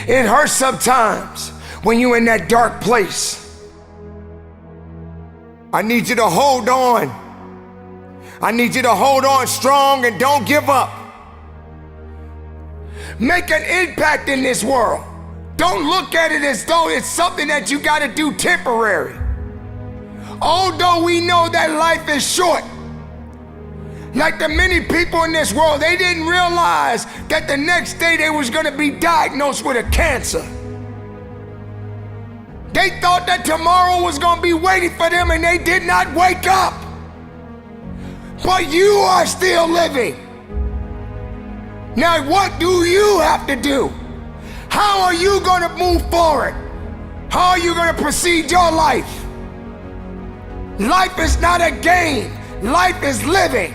It hurts sometimes when you're in that dark place. I need you to hold on. I need you to hold on strong and don't give up. Make an impact in this world. Don't look at it as though it's something that you gotta do temporary. Although we know that life is short, like the many people in this world, they didn't realize that the next day they was gonna be diagnosed with a cancer. They thought that tomorrow was gonna be waiting for them and they did not wake up. But you are still living. Now what do you have to do? How are you gonna move forward? How are you gonna proceed your life? Life is not a game. Life is living.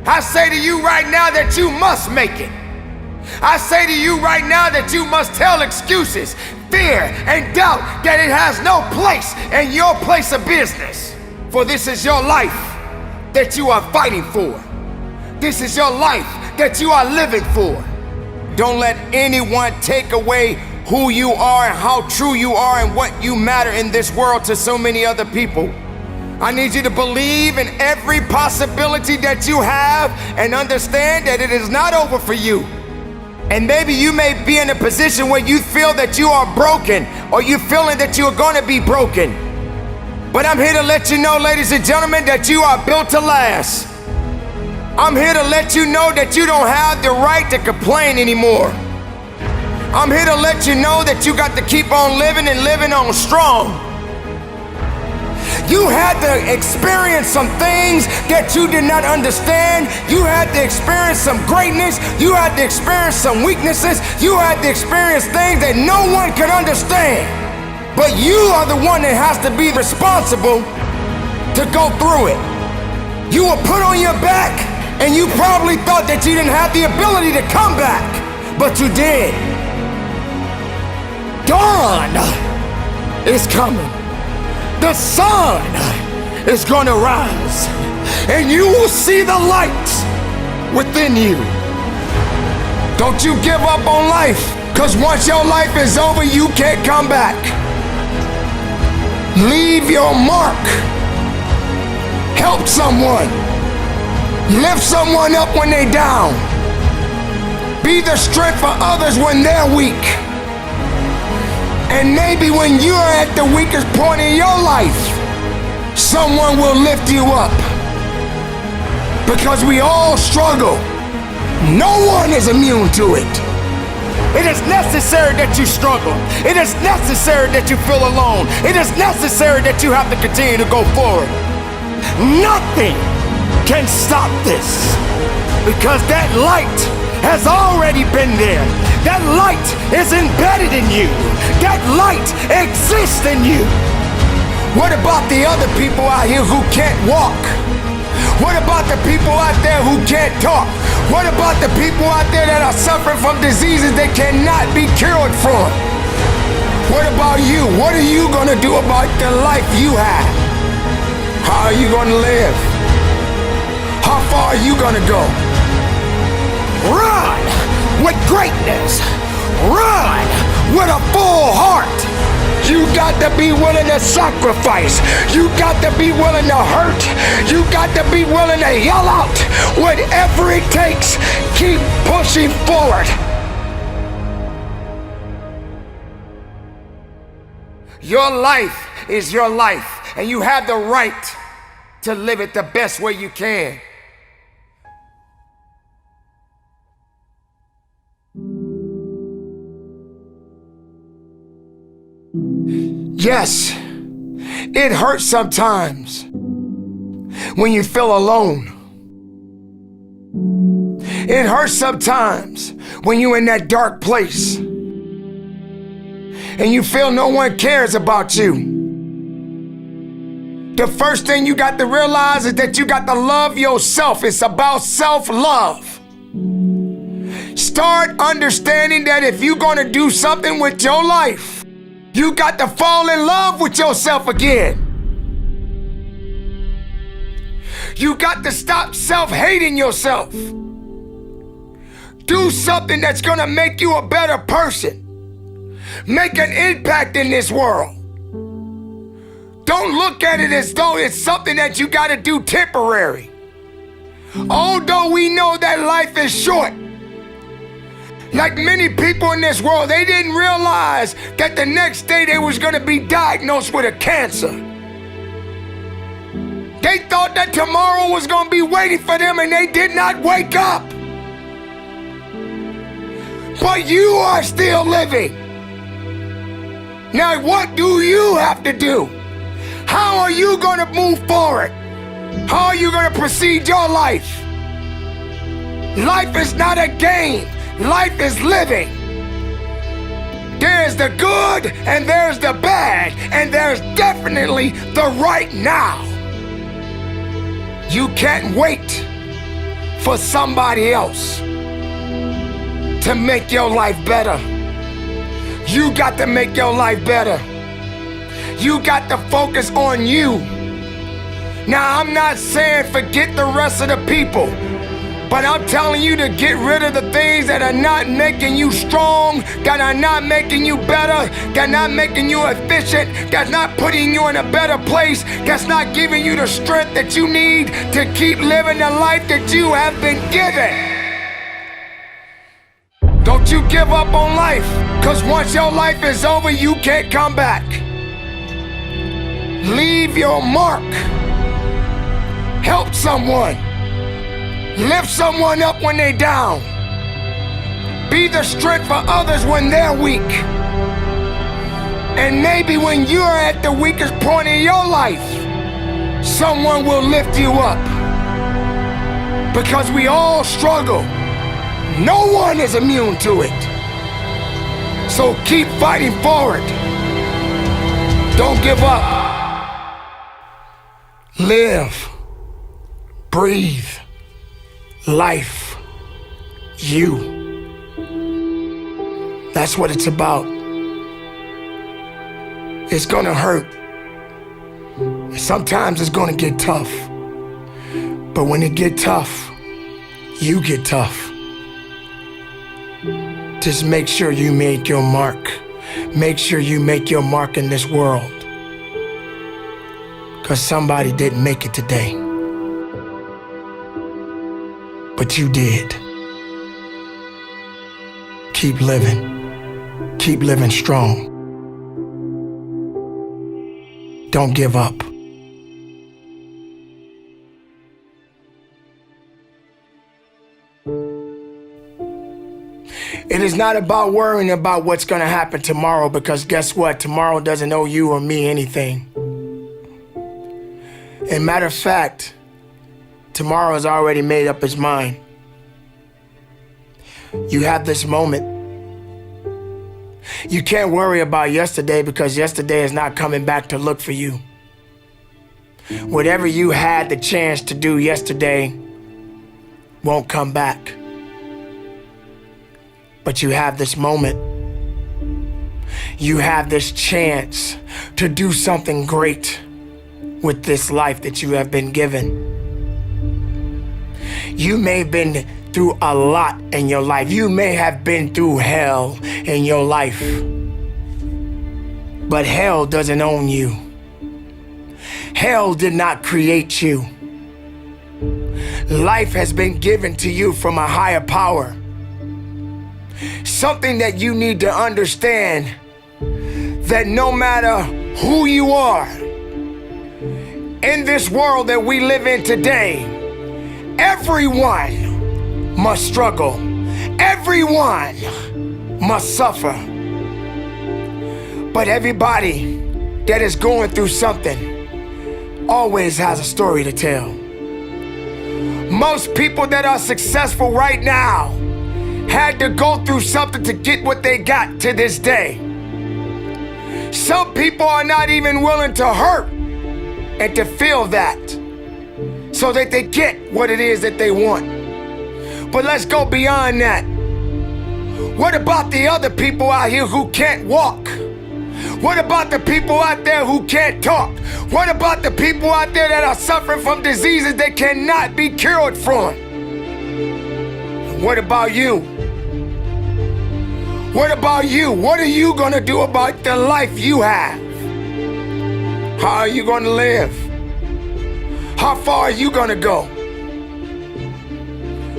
I say to you right now that you must make it. I say to you right now that you must tell excuses, fear, and doubt that it has no place in your place of business. For this is your life that you are fighting for. This is your life that you are living for. Don't let anyone take away who you are and how true you are and what you matter in this world to so many other people. I need you to believe in every possibility that you have and understand that it is not over for you. And maybe you may be in a position where you feel that you are broken or you're feeling that you are going to be broken. But I'm here to let you know, ladies and gentlemen, that you are built to last. I'm here to let you know that you don't have the right to complain anymore. I'm here to let you know that you got to keep on living and living on strong. You had to experience some things that you did not understand. You had to experience some greatness. You had to experience some weaknesses. You had to experience things that no one could understand. But you are the one that has to be responsible to go through it. You were put on your back and you probably thought that you didn't have the ability to come back, but you did. Dawn is coming. The sun is gonna rise, and you will see the light within you. Don't you give up on life, because once your life is over, you can't come back. Leave your mark. Help someone. Lift someone up when they're down. Be the strength for others when they're weak. And maybe when you're at the weakest point in your life, someone will lift you up. Because we all struggle. No one is immune to it. It is necessary that you struggle. It is necessary that you feel alone. It is necessary that you have to continue to go forward. Nothing can stop this. Because that light has already been there. That light is embedded in you. That light exists in you. What about the other people out here who can't walk? What about the people out there who can't talk? What about the people out there that are suffering from diseases they cannot be cured from? What about you? What are you gonna do about the life you have? How are you gonna live? How far are you gonna go? Run with greatness. Run with a full heart. You got to be willing to sacrifice. You got to be willing to hurt. You got to be willing to yell out. Whatever it takes, keep pushing forward. Your life is your life, and you have the right to live it the best way you can. Yes, it hurts sometimes when you feel alone. It hurts sometimes when you're in that dark place and you feel no one cares about you. The first thing you got to realize is that you got to love yourself. It's about self-love. Start understanding that if you're gonna do something with your life, you got to fall in love with yourself again. You got to stop self-hating yourself. Do something that's gonna make you a better person. Make an impact in this world. Don't look at it as though it's something that you gotta do temporary. Although we know that life is short, like many people in this world, they didn't realize that the next day they was gonna be diagnosed with a cancer. They thought that tomorrow was gonna be waiting for them and they did not wake up. But you are still living. Now what do you have to do? How are you gonna move forward? How are you gonna proceed your life? Life is not a game. Life is living. There's the good and there's the bad, and there's definitely the right now. You can't wait for somebody else to make your life better. You got to make your life better. You got to focus on you. Now, I'm not saying forget the rest of the people, but I'm telling you to get rid of the things that are not making you strong, that are not making you better, that are not making you efficient, that's not putting you in a better place, that's not giving you the strength that you need to keep living the life that you have been given. Don't you give up on life, because once your life is over, you can't come back. Leave your mark. Help someone. Lift someone up when they're down. Be the strength for others when they're weak. And maybe when you're at the weakest point in your life, someone will lift you up. Because we all struggle. No one is immune to it. So keep fighting forward. Don't give up. Live. Breathe. Life. You. That's what it's about. It's gonna hurt. Sometimes it's gonna get tough. But when it get tough, you get tough. Just make sure you make your mark. Make sure you make your mark in this world. Because somebody didn't make it today. But you did. Keep living. Keep living strong. Don't give up. It is not about worrying about what's going to happen tomorrow, because guess what? Tomorrow doesn't owe you or me anything. And matter of fact, tomorrow has already made up its mind. You have this moment. You can't worry about yesterday, because yesterday is not coming back to look for you. Whatever you had the chance to do yesterday won't come back. But you have this moment. You have this chance to do something great with this life that you have been given. You may have been through a lot in your life. You may have been through hell in your life. But hell doesn't own you. Hell did not create you. Life has been given to you from a higher power. Something that you need to understand, that no matter who you are, in this world that we live in today, everyone must struggle. Everyone must suffer. But everybody that is going through something always has a story to tell. Most people that are successful right now had to go through something to get what they got to this day. Some people are not even willing to hurt and to feel that, so that they get what it is that they want. But let's go beyond that. What about the other people out here who can't walk? What about the people out there who can't talk? What about the people out there that are suffering from diseases that cannot be cured from? What about you? What about you? What are you going to do about the life you have? How are you going to live? How far are you going to go?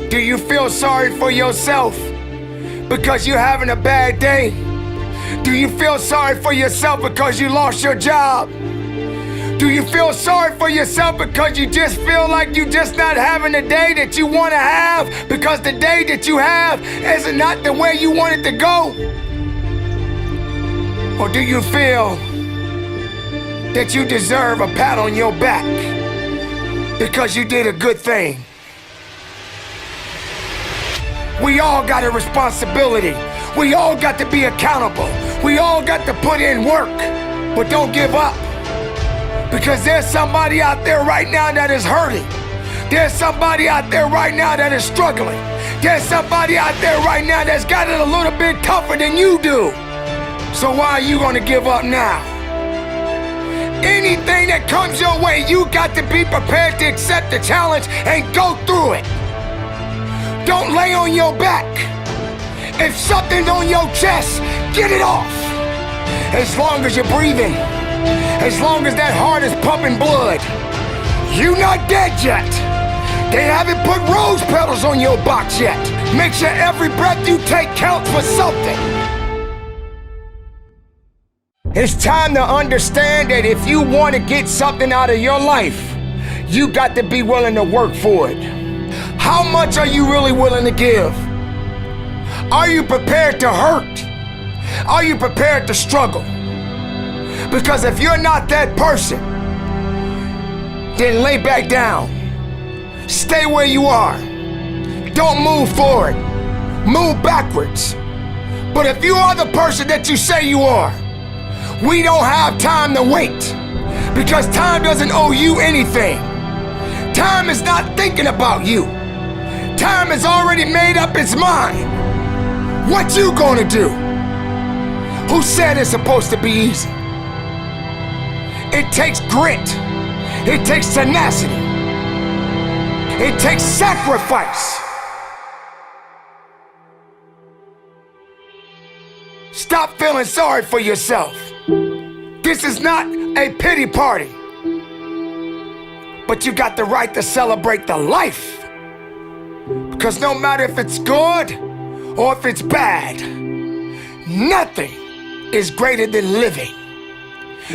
Do you feel sorry for yourself because you're having a bad day? Do you feel sorry for yourself because you lost your job? Do you feel sorry for yourself because you just feel like you're just not having the day that you want to have because the day that you have is not the way you want it to go? Or do you feel that you deserve a pat on your back because you did a good thing? We all got a responsibility. We all got to be accountable. We all got to put in work, but don't give up. Because there's somebody out there right now that is hurting. There's somebody out there right now that is struggling. There's somebody out there right now that's got it a little bit tougher than you do. So why are you going to give up now? Anything that comes your way, you got to be prepared to accept the challenge and go through it. Don't lay on your back. If something's on your chest, get it off. As long as you're breathing, as long as that heart is pumping blood, you're not dead yet. They haven't put rose petals on your box yet. Make sure every breath you take counts for something. It's time to understand that if you want to get something out of your life, you got to be willing to work for it. How much are you really willing to give? Are you prepared to hurt? Are you prepared to struggle? Because if you're not that person, then lay back down. Stay where you are. Don't move forward. Move backwards. But if you are the person that you say you are, we don't have time to wait. Because time doesn't owe you anything. Time is not thinking about you. Time has already made up its mind. What you gonna do? Who said it's supposed to be easy? It takes grit. It takes tenacity. It takes sacrifice. Stop feeling sorry for yourself. This is not a pity party. But you got the right to celebrate the life. Because no matter if it's good or if it's bad, nothing is greater than living.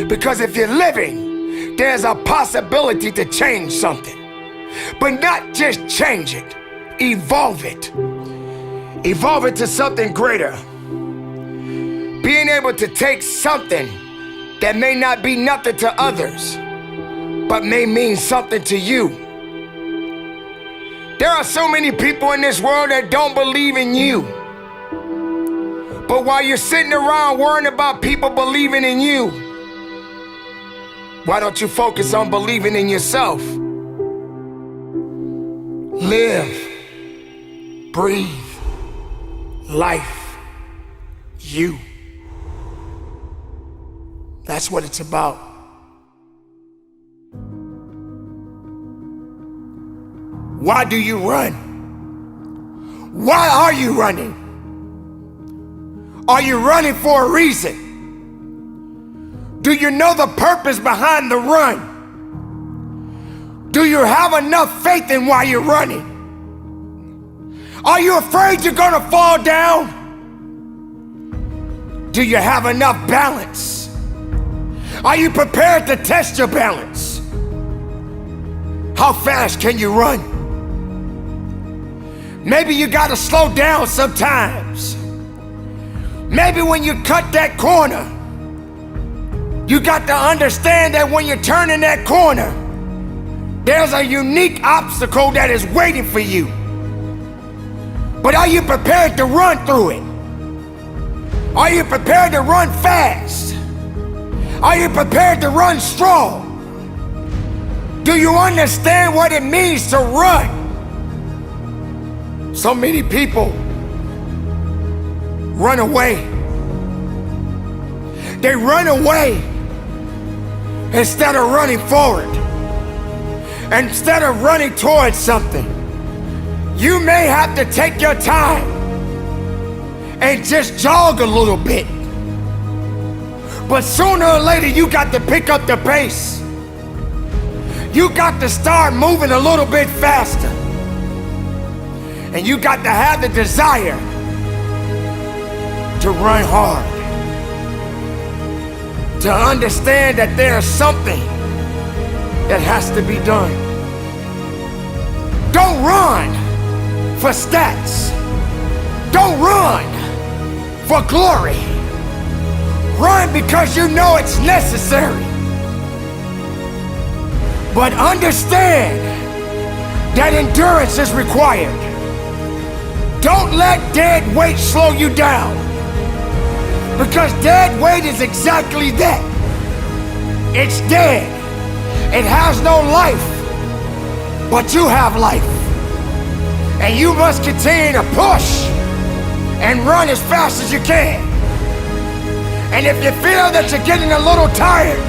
Because if you're living, there's a possibility to change something. But not just change it, evolve it. Evolve it to something greater. Being able to take something that may not be nothing to others, but may mean something to you. There are so many people in this world that don't believe in you. But while you're sitting around worrying about people believing in you, why don't you focus on believing in yourself? Live, breathe, life, you. That's what it's about. Why do you run? Why are you running? Are you running for a reason? Do you know the purpose behind the run? Do you have enough faith in why you're running? Are you afraid you're gonna fall down? Do you have enough balance? Are you prepared to test your balance? How fast can you run? Maybe you gotta slow down sometimes. Maybe when you cut that corner, you got to understand that when you're turning that corner, there's a unique obstacle that is waiting for you. But are you prepared to run through it? Are you prepared to run fast? Are you prepared to run strong? Do you understand what it means to run? So many people run away. They run away instead of running forward. Instead of running towards something. You may have to take your time and just jog a little bit. But sooner or later, you got to pick up the pace. You got to start moving a little bit faster. And you got to have the desire to run hard. To understand that there's something that has to be done. Don't run for stats. Don't run for glory. Run because you know it's necessary. But understand that endurance is required. Don't let dead weight slow you down. Because dead weight is exactly that. It's dead. It has no life. But you have life. And you must continue to push and run as fast as you can. And if you feel that you're getting a little tired,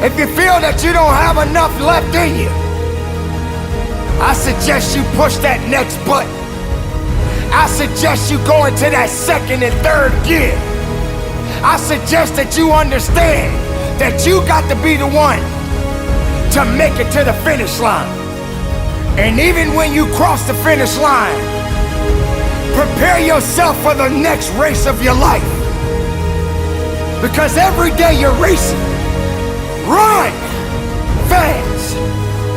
if you feel that you don't have enough left in you, I suggest you push that next button. I suggest you go into that second and third gear. I suggest that you understand that you got to be the one to make it to the finish line. And even when you cross the finish line, prepare yourself for the next race of your life. Because every day you're racing. Run fast.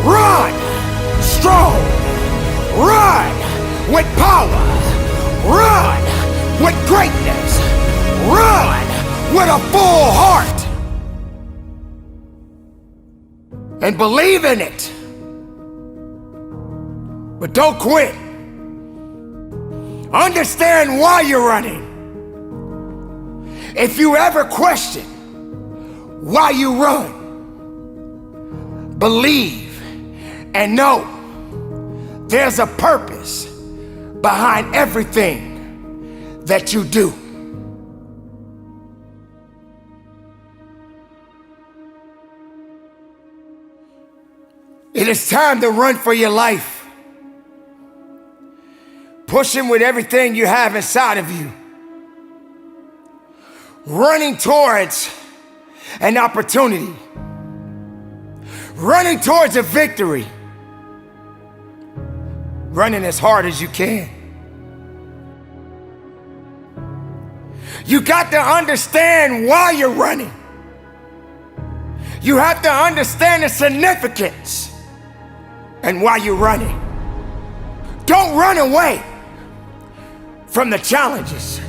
Run strong. Run with power. Run with greatness. Run with a full heart. And believe in it. But don't quit. Understand why you're running. If you ever question why you run, believe and know there's a purpose behind everything that you do. It is time to run for your life. Pushing with everything you have inside of you. Running towards an opportunity. Running towards a victory. Running as hard as you can. You got to understand why you're running. You have to understand the significance and why you're running. Don't run away from the challenges.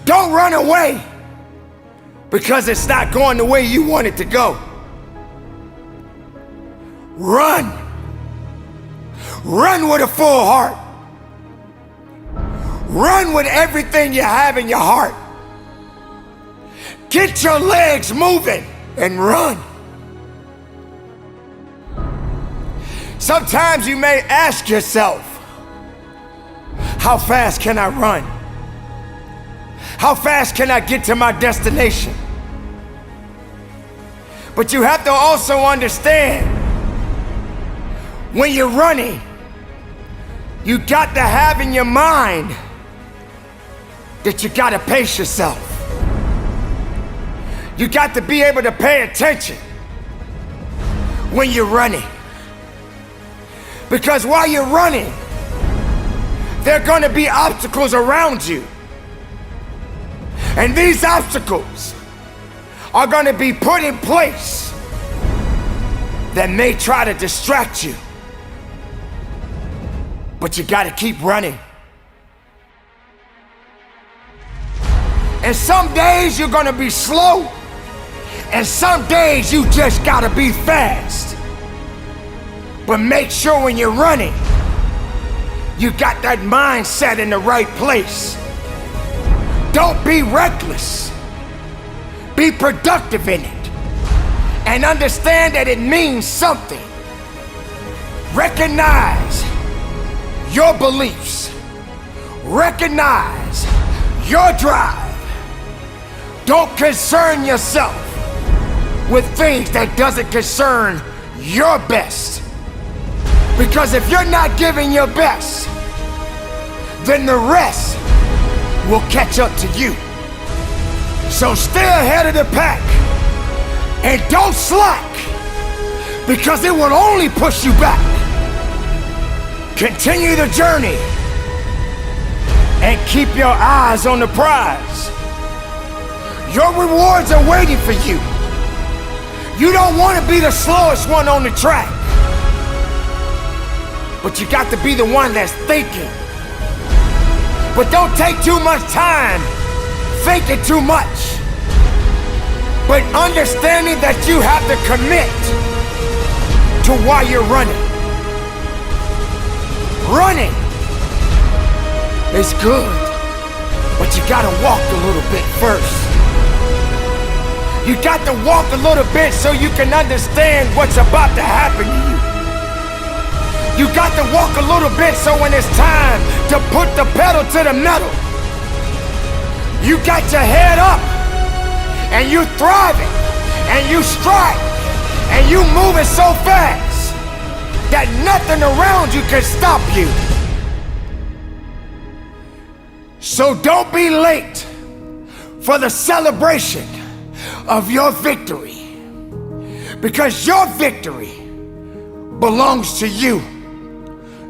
Don't run away because it's not going the way you want it to go. Run. Run with a full heart. Run with everything you have in your heart. Get your legs moving and run. Sometimes you may ask yourself, how fast can I run? How fast can I get to my destination? But you have to also understand, when you're running, you got to have in your mind that you got to pace yourself. You got to be able to pay attention when you're running. Because while you're running, there are going to be obstacles around you. And these obstacles are going to be put in place that may try to distract you. But you got to keep running. And some days you're going to be slow, and some days you just got to be fast. But make sure when you're running, you got that mindset in the right place. Don't be reckless. Be productive in it. And understand that it means something. Recognize your beliefs. Recognize your drive. Don't concern yourself with things that doesn't concern your best. Because if you're not giving your best, then the rest will catch up to you. So stay ahead of the pack and don't slack, because it will only push you back. Continue the journey and keep your eyes on the prize. Your rewards are waiting for you. You don't want to be the slowest one on the track, but you got to be the one that's thinking. But don't take too much time thinking too much, but understanding that you have to commit to why you're running. Running is good, but you gotta walk a little bit first. You got to walk a little bit so you can understand what's about to happen to you. You got to walk a little bit so when it's time to put the pedal to the metal, you got your head up and you thriving and you strike and you moving so fast that nothing around you can stop you. So don't be late for the celebration of your victory, because your victory belongs to you,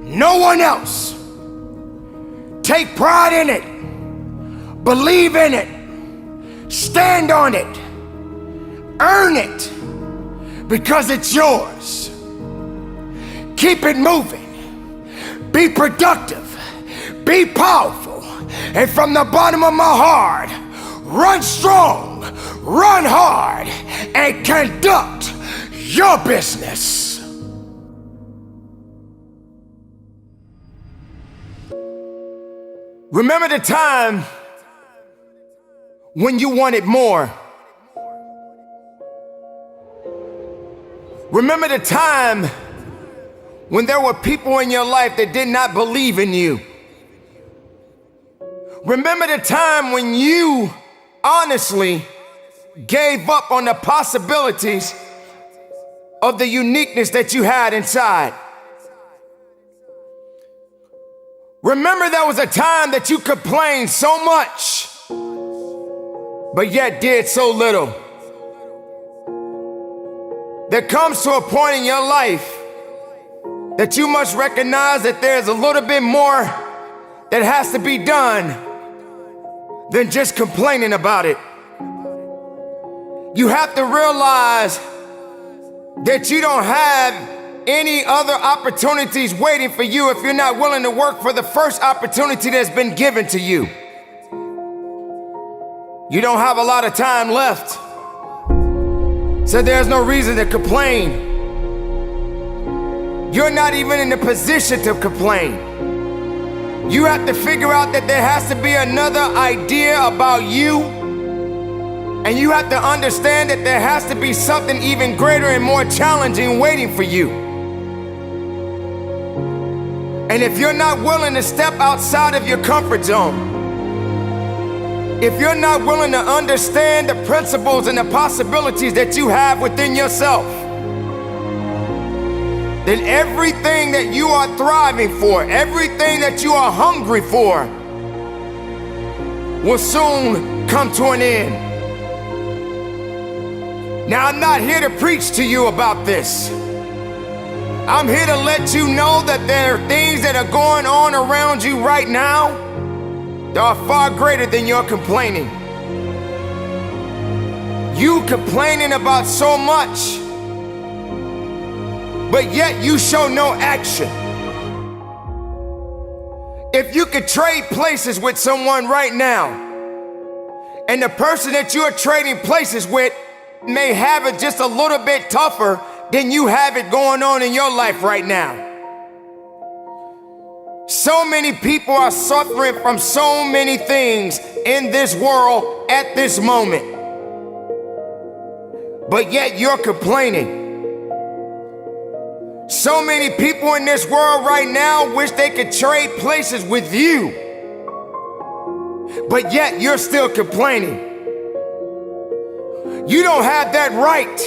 no one else. Take pride in it, believe in it, stand on it, earn it, because it's yours. Keep it moving, be productive, be powerful, and from the bottom of my heart, run strong, run hard, and conduct your business. Remember the time when you wanted more. Remember the time when there were people in your life that did not believe in you. Remember the time when you honestly gave up on the possibilities of the uniqueness that you had inside. Remember there was a time that you complained so much, but yet did so little. There comes to a point in your life that you must recognize that there's a little bit more that has to be done than just complaining about it. You have to realize that you don't have any other opportunities waiting for you if you're not willing to work for the first opportunity that's been given to you. You don't have a lot of time left, so there's no reason to complain. You're not even in the position to complain. You have to figure out that there has to be another idea about you. And you have to understand that there has to be something even greater and more challenging waiting for you. And if you're not willing to step outside of your comfort zone, if you're not willing to understand the principles and the possibilities that you have within yourself, then everything that you are thriving for, everything that you are hungry for, will soon come to an end. Now, I'm not here to preach to you about this. I'm here to let you know that there are things that are going on around you right now that are far greater than your complaining. You complaining about so much, but yet you show no action. If you could trade places with someone right now, and the person that you are trading places with may have it just a little bit tougher than you have it going on in your life right now. So many people are suffering from so many things in this world at this moment, but yet you're complaining. So many people in this world right now wish they could trade places with you, but yet you're still complaining. You don't have that right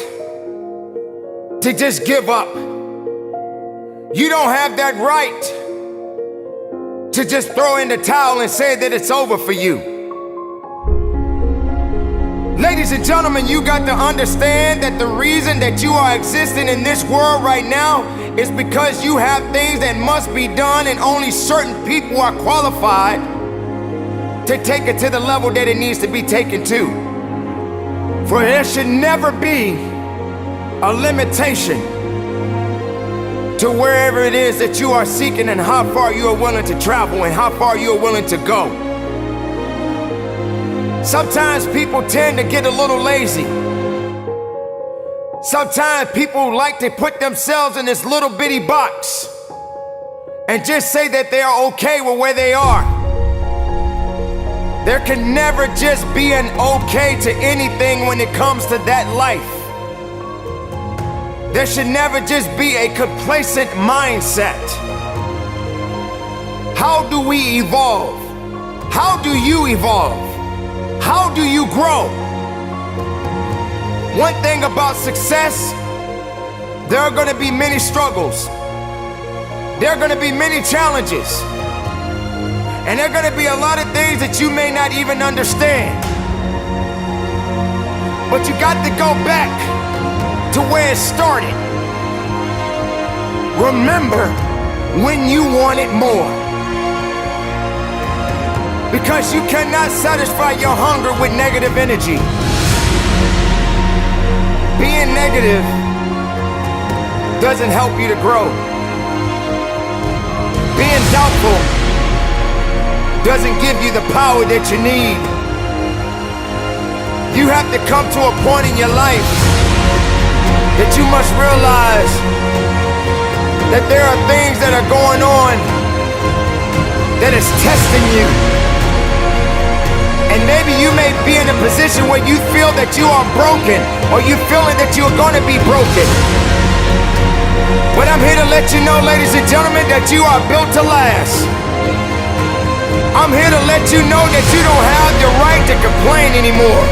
to just give up. You don't have that right to just throw in the towel and say that it's over for you. Ladies and gentlemen, you got to understand that the reason that you are existing in this world right now is because you have things that must be done, and only certain people are qualified to take it to the level that it needs to be taken to. For there should never be a limitation to wherever it is that you are seeking and how far you are willing to travel and how far you are willing to go. Sometimes people tend to get a little lazy. Sometimes people like to put themselves in this little bitty box and just say that they are okay with where they are. There can never just be an okay to anything when it comes to that life. There should never just be a complacent mindset. How do we evolve? How do you evolve? How do you grow? One thing about success, there are going to be many struggles. There are going to be many challenges. And there are going to be a lot of things that you may not even understand. But you got to go back to where it started. Remember when you wanted more. Because you cannot satisfy your hunger with negative energy. Being negative doesn't help you to grow. Being doubtful doesn't give you the power that you need. You have to come to a point in your life that you must realize that there are things that are going on that is testing you. And maybe you may be in a position where you feel that you are broken, or you feeling that you're gonna be broken. But I'm here to let you know, ladies and gentlemen, that you are built to last. I'm here to let you know that you don't have the right to complain anymore.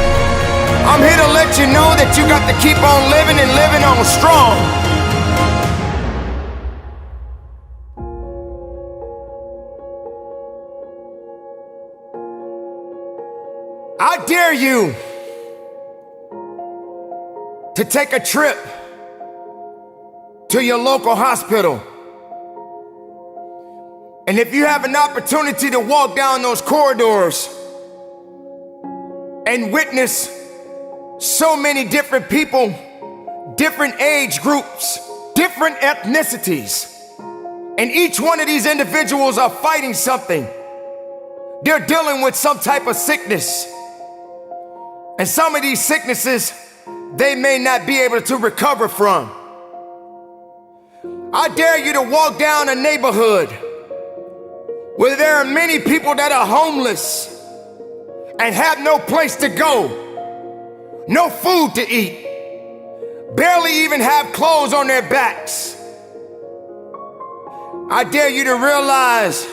I'm here to let you know that you got to keep on living and living on strong. I dare you to take a trip to your local hospital. And if you have an opportunity to walk down those corridors and witness so many different people, different age groups, different ethnicities, and each one of these individuals are fighting something. They're dealing with some type of sickness. And some of these sicknesses, they may not be able to recover from. I dare you to walk down a neighborhood where there are many people that are homeless and have no place to go, no food to eat, barely even have clothes on their backs. I dare you to realize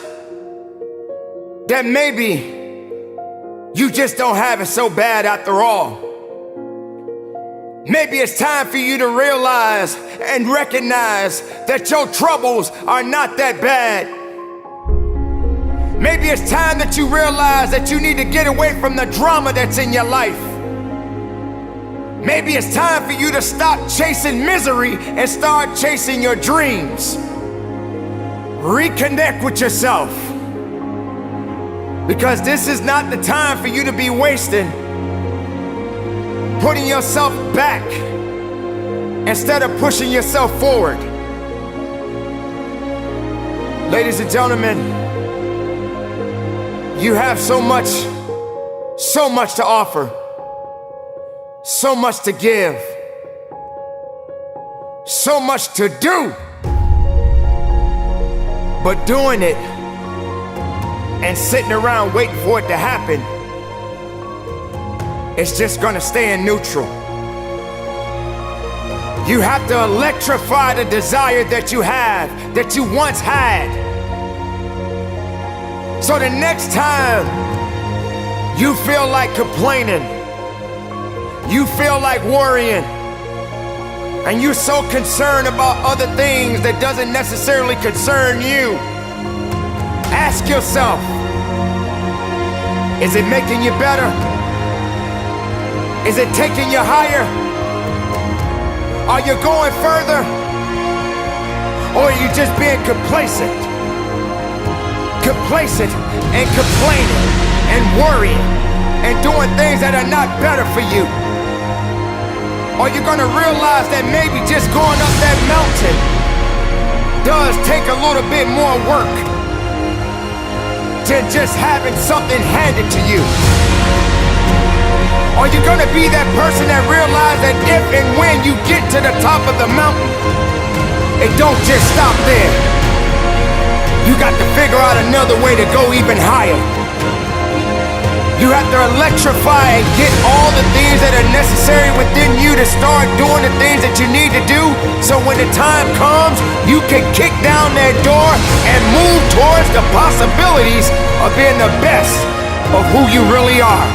that maybe you just don't have it so bad after all. Maybe it's time for you to realize and recognize that your troubles are not that bad. Maybe it's time that you realize that you need to get away from the drama that's in your life. Maybe it's time for you to stop chasing misery and start chasing your dreams. Reconnect with yourself. Because this is not the time for you to be wasting, putting yourself back instead of pushing yourself forward. Ladies and gentlemen, you have so much to offer, so much to give, so much to do. But doing it and sitting around waiting for it to happen, it's just gonna stay in neutral. You have to electrify the desire that you have, that you once had. So the next time you feel like complaining, you feel like worrying, and you're so concerned about other things that doesn't necessarily concern you, Ask yourself, is it making you better? Is it taking you higher? Are you going further? Or are you just being complacent? Complacent and complaining and worrying and doing things that are not better for you? Are you gonna realize that maybe just going up that mountain does take a little bit more work than just having something handed to you? Are you gonna be that person that realizes that if and when you get to the top of the mountain, it don't just stop there? You got to figure out another way to go even higher. You have to electrify and get all the things that are necessary within you to start doing the things that you need to do, so when the time comes, you can kick down that door and move towards the possibilities of being the best of who you really are.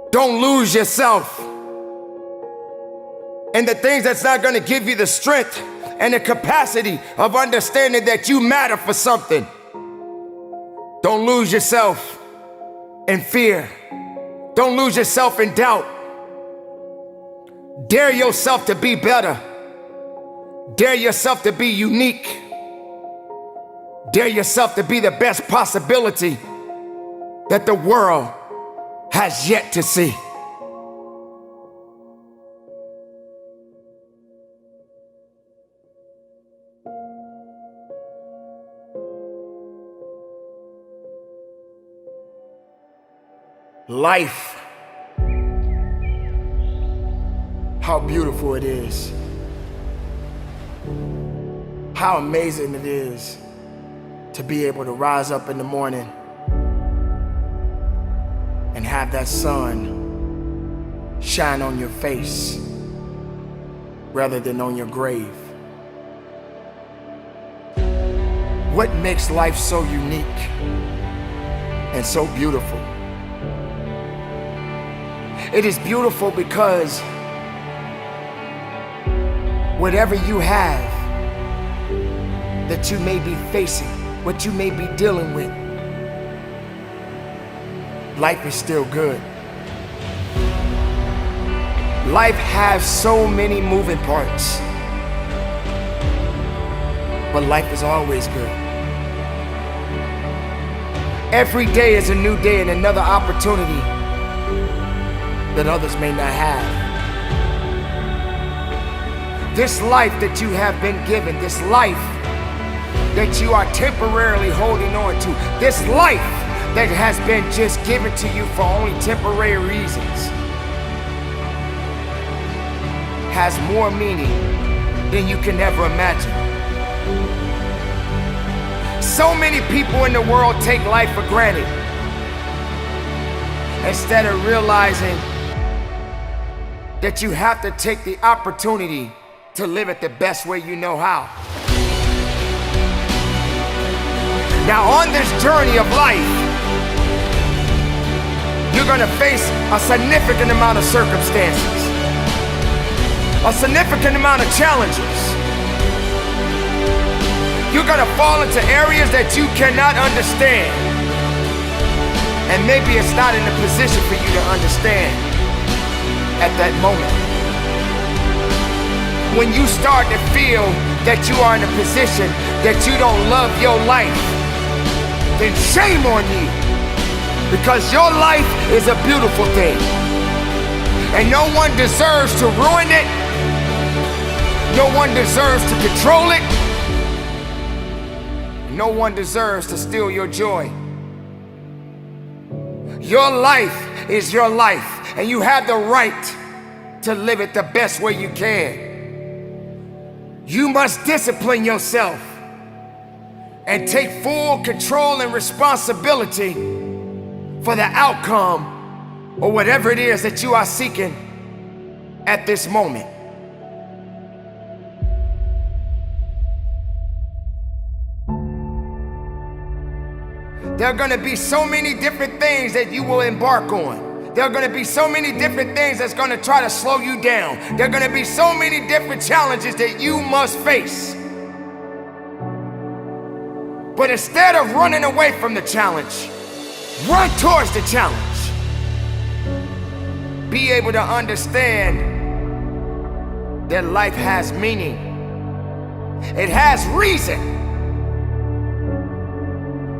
Don't lose yourself in the things that's not going to give you the strength and the capacity of understanding that you matter for something. Don't lose yourself in fear. Don't lose yourself in doubt. Dare yourself to be better. Dare yourself to be unique. Dare yourself to be the best possibility that the world has yet to see. Life, how beautiful it is. How amazing it is to be able to rise up in the morning and have that sun shine on your face rather than on your grave. What makes life so unique and so beautiful? It is beautiful because whatever you have that you may be facing, what you may be dealing with, life is still good. Life has so many moving parts, but life is always good. Every day is a new day and another opportunity that others may not have. This life that you have been given, this life that you are temporarily holding on to, this life that has been just given to you for only temporary reasons, has more meaning than you can ever imagine. So many people in the world take life for granted instead of realizing that you have to take the opportunity to live it the best way you know how. Now, on this journey of life, you're gonna face a significant amount of circumstances, a significant amount of challenges. You're gonna fall into areas that you cannot understand, and maybe it's not in a position for you to understand at that moment. When you start to feel that you are in a position that you don't love your life, then shame on you, because your life is a beautiful thing, and no one deserves to ruin it. No one deserves to control it. No one deserves to steal your joy. Your life is your life, and you have the right to live it the best way you can. You must discipline yourself and take full control and responsibility for the outcome or whatever it is that you are seeking at this moment. There are going to be so many different things that you will embark on. There are going to be so many different things that's going to try to slow you down. There are going to be so many different challenges that you must face. But instead of running away from the challenge, run towards the challenge. Be able to understand that life has meaning. It has reason.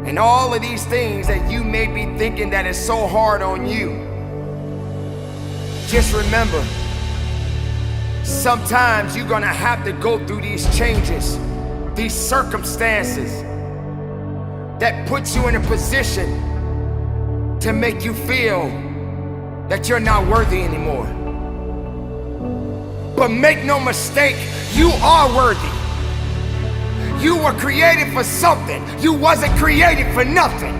And all of these things that you may be thinking that is so hard on you, just remember, sometimes you're gonna have to go through these changes, these circumstances that puts you in a position to make you feel that you're not worthy anymore. But make no mistake, you are worthy. You were created for something. You wasn't created for nothing.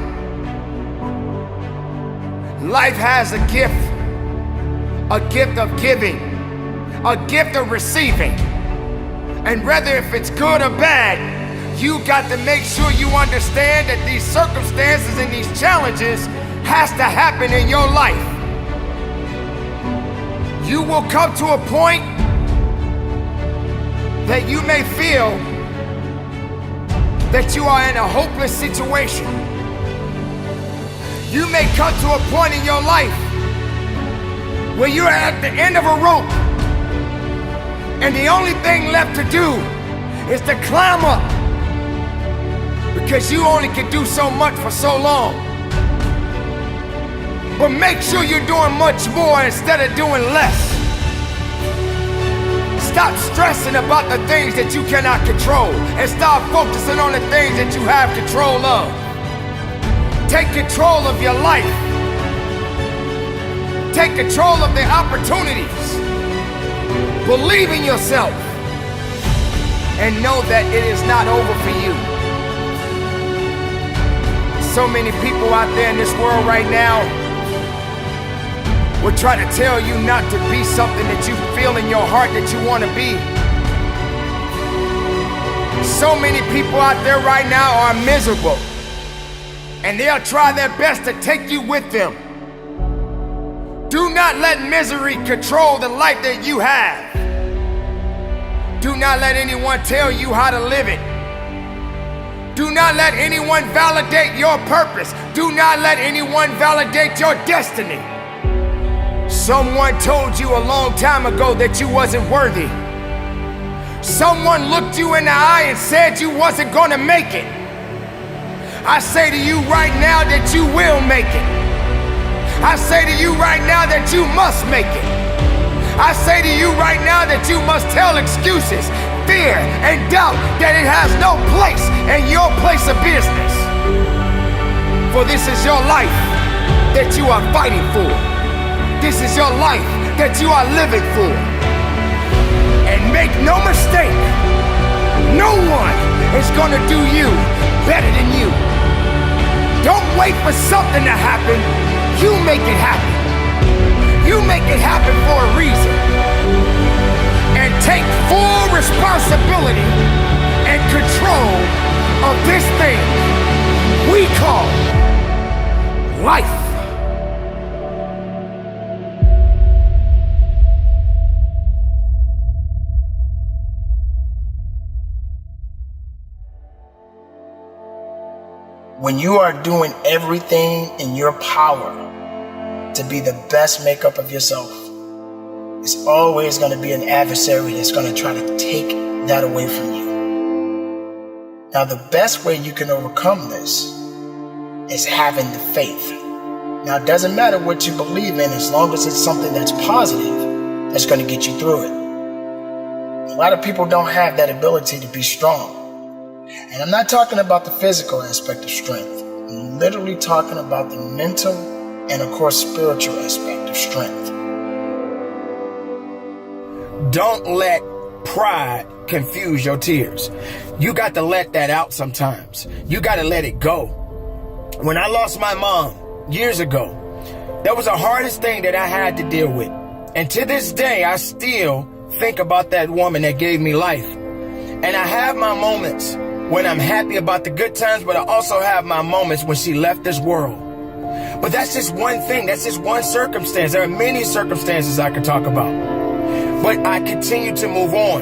Life has a gift of giving, a gift of receiving. And whether if it's good or bad, you got to make sure you understand that these circumstances and these challenges has to happen in your life. You will come to a point that you may feel that you are in a hopeless situation. You may come to a point in your life where you're at the end of a rope and the only thing left to do is to climb up, because you only can do so much for so long. But make sure you're doing much more instead of doing less. Stop stressing about the things that you cannot control and start focusing on the things that you have control of. Take control of your life. Take control of the opportunities. Believe in yourself and know that it is not over for you. So many people out there in this world right now will try to tell you not to be something that you feel in your heart that you want to be. So many people out there right now are miserable, and they'll try their best to take you with them. Do not let misery control the life that you have. Do not let anyone tell you how to live it. Do not let anyone validate your purpose. Do not let anyone validate your destiny. Someone told you a long time ago that you wasn't worthy. Someone looked you in the eye and said you wasn't gonna make it. I say to you right now that you will make it. I say to you right now that you must make it. I say to you right now that you must tell excuses, fear, and doubt that it has no place in your place of business. For this is your life that you are fighting for. This is your life that you are living for. And make no mistake, no one is gonna do you better than you. Don't wait for something to happen. You make it happen. You make it happen for a reason. And take full responsibility and control of this thing we call life. When you are doing everything in your power to be the best makeup of yourself, it's always going to be an adversary that's going to try to take that away from you. Now, the best way you can overcome this is having the faith. Now, it doesn't matter what you believe in, as long as it's something that's positive, that's going to get you through it. A lot of people don't have that ability to be strong. And I'm not talking about the physical aspect of strength. I'm literally talking about the mental and, of course, spiritual aspect of strength. Don't let pride confuse your tears. You got to let that out sometimes. You got to let it go. When I lost my mom years ago, that was the hardest thing that I had to deal with. And to this day, I still think about that woman that gave me life. And I have my moments when I'm happy about the good times, but I also have my moments when she left this world. But that's just one thing. That's just one circumstance. There are many circumstances I could talk about. But I continue to move on.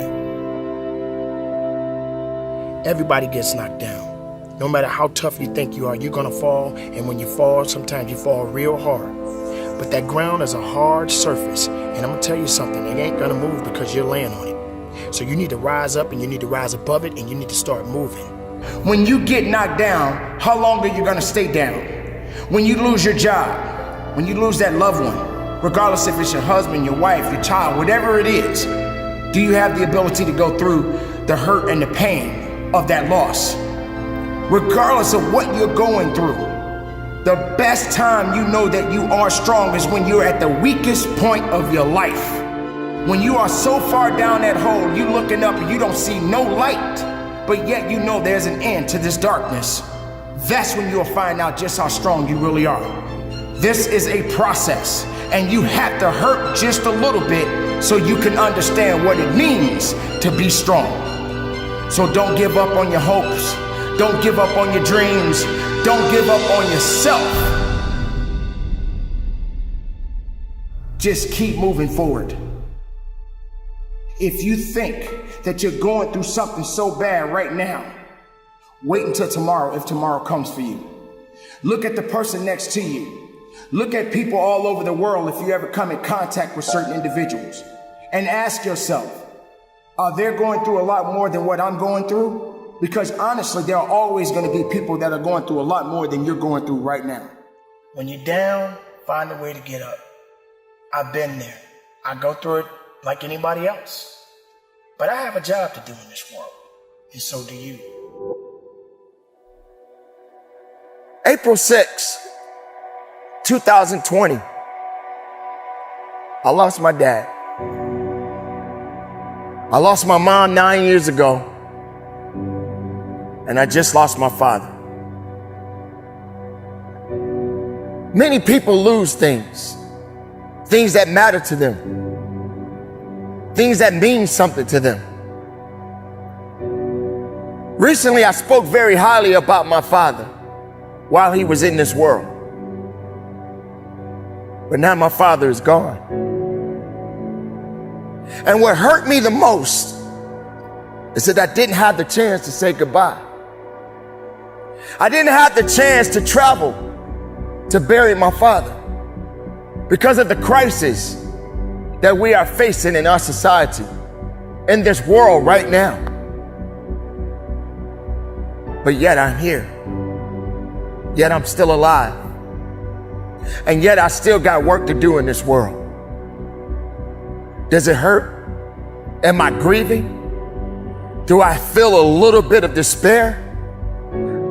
Everybody gets knocked down. No matter how tough you think you are, you're gonna fall. And when you fall, sometimes you fall real hard. But that ground is a hard surface. And I'm gonna tell you something, it ain't gonna move because you're laying on it. So you need to rise up and you need to rise above it and you need to start moving. When you get knocked down, how long are you gonna stay down? When you lose your job, when you lose that loved one, regardless if it's your husband, your wife, your child, whatever it is, do you have the ability to go through the hurt and the pain of that loss? Regardless of what you're going through, the best time you know that you are strong is when you're at the weakest point of your life. When you are so far down that hole, you looking up and you don't see no light, but yet you know there's an end to this darkness. That's when you'll find out just how strong you really are. This is a process, and you have to hurt just a little bit so you can understand what it means to be strong. So don't give up on your hopes. Don't give up on your dreams. Don't give up on yourself. Just keep moving forward. If you think that you're going through something so bad right now, wait until tomorrow if tomorrow comes for you. Look at the person next to you. Look at people all over the world if you ever come in contact with certain individuals. And ask yourself, are they going through a lot more than what I'm going through? Because honestly, there are always going to be people that are going through a lot more than you're going through right now. When you're down, find a way to get up. I've been there. I go through it like anybody else. But I have a job to do in this world, and so do you. April 6, 2020, I lost my dad. I lost my mom 9 years ago, and I just lost my father. Many people lose things that matter to them, things that mean something to them. Recently, I spoke very highly about my father while he was in this world. But now my father is gone. And what hurt me the most is that I didn't have the chance to say goodbye. I didn't have the chance to travel to bury my father because of the crisis that we are facing in our society, in this world right now. But yet I'm here. Yet I'm still alive. And yet I still got work to do in this world. Does it hurt? Am I grieving? Do I feel a little bit of despair?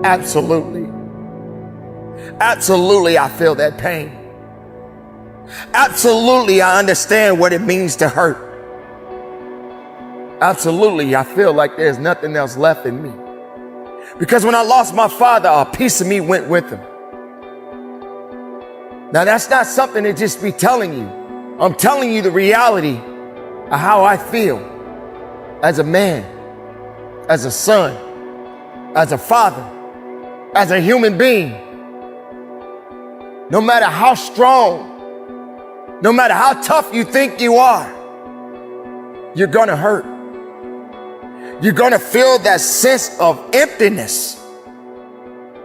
Absolutely. Absolutely, I feel that pain. Absolutely, I understand what it means to hurt. Absolutely, I feel like there's nothing else left in me. Because when I lost my father, a piece of me went with him. Now, that's not something to just be telling you. I'm telling you the reality of how I feel as a man, as a son, as a father, as a human being. No matter how strong, no matter how tough you think you are, you're gonna hurt. You're gonna feel that sense of emptiness.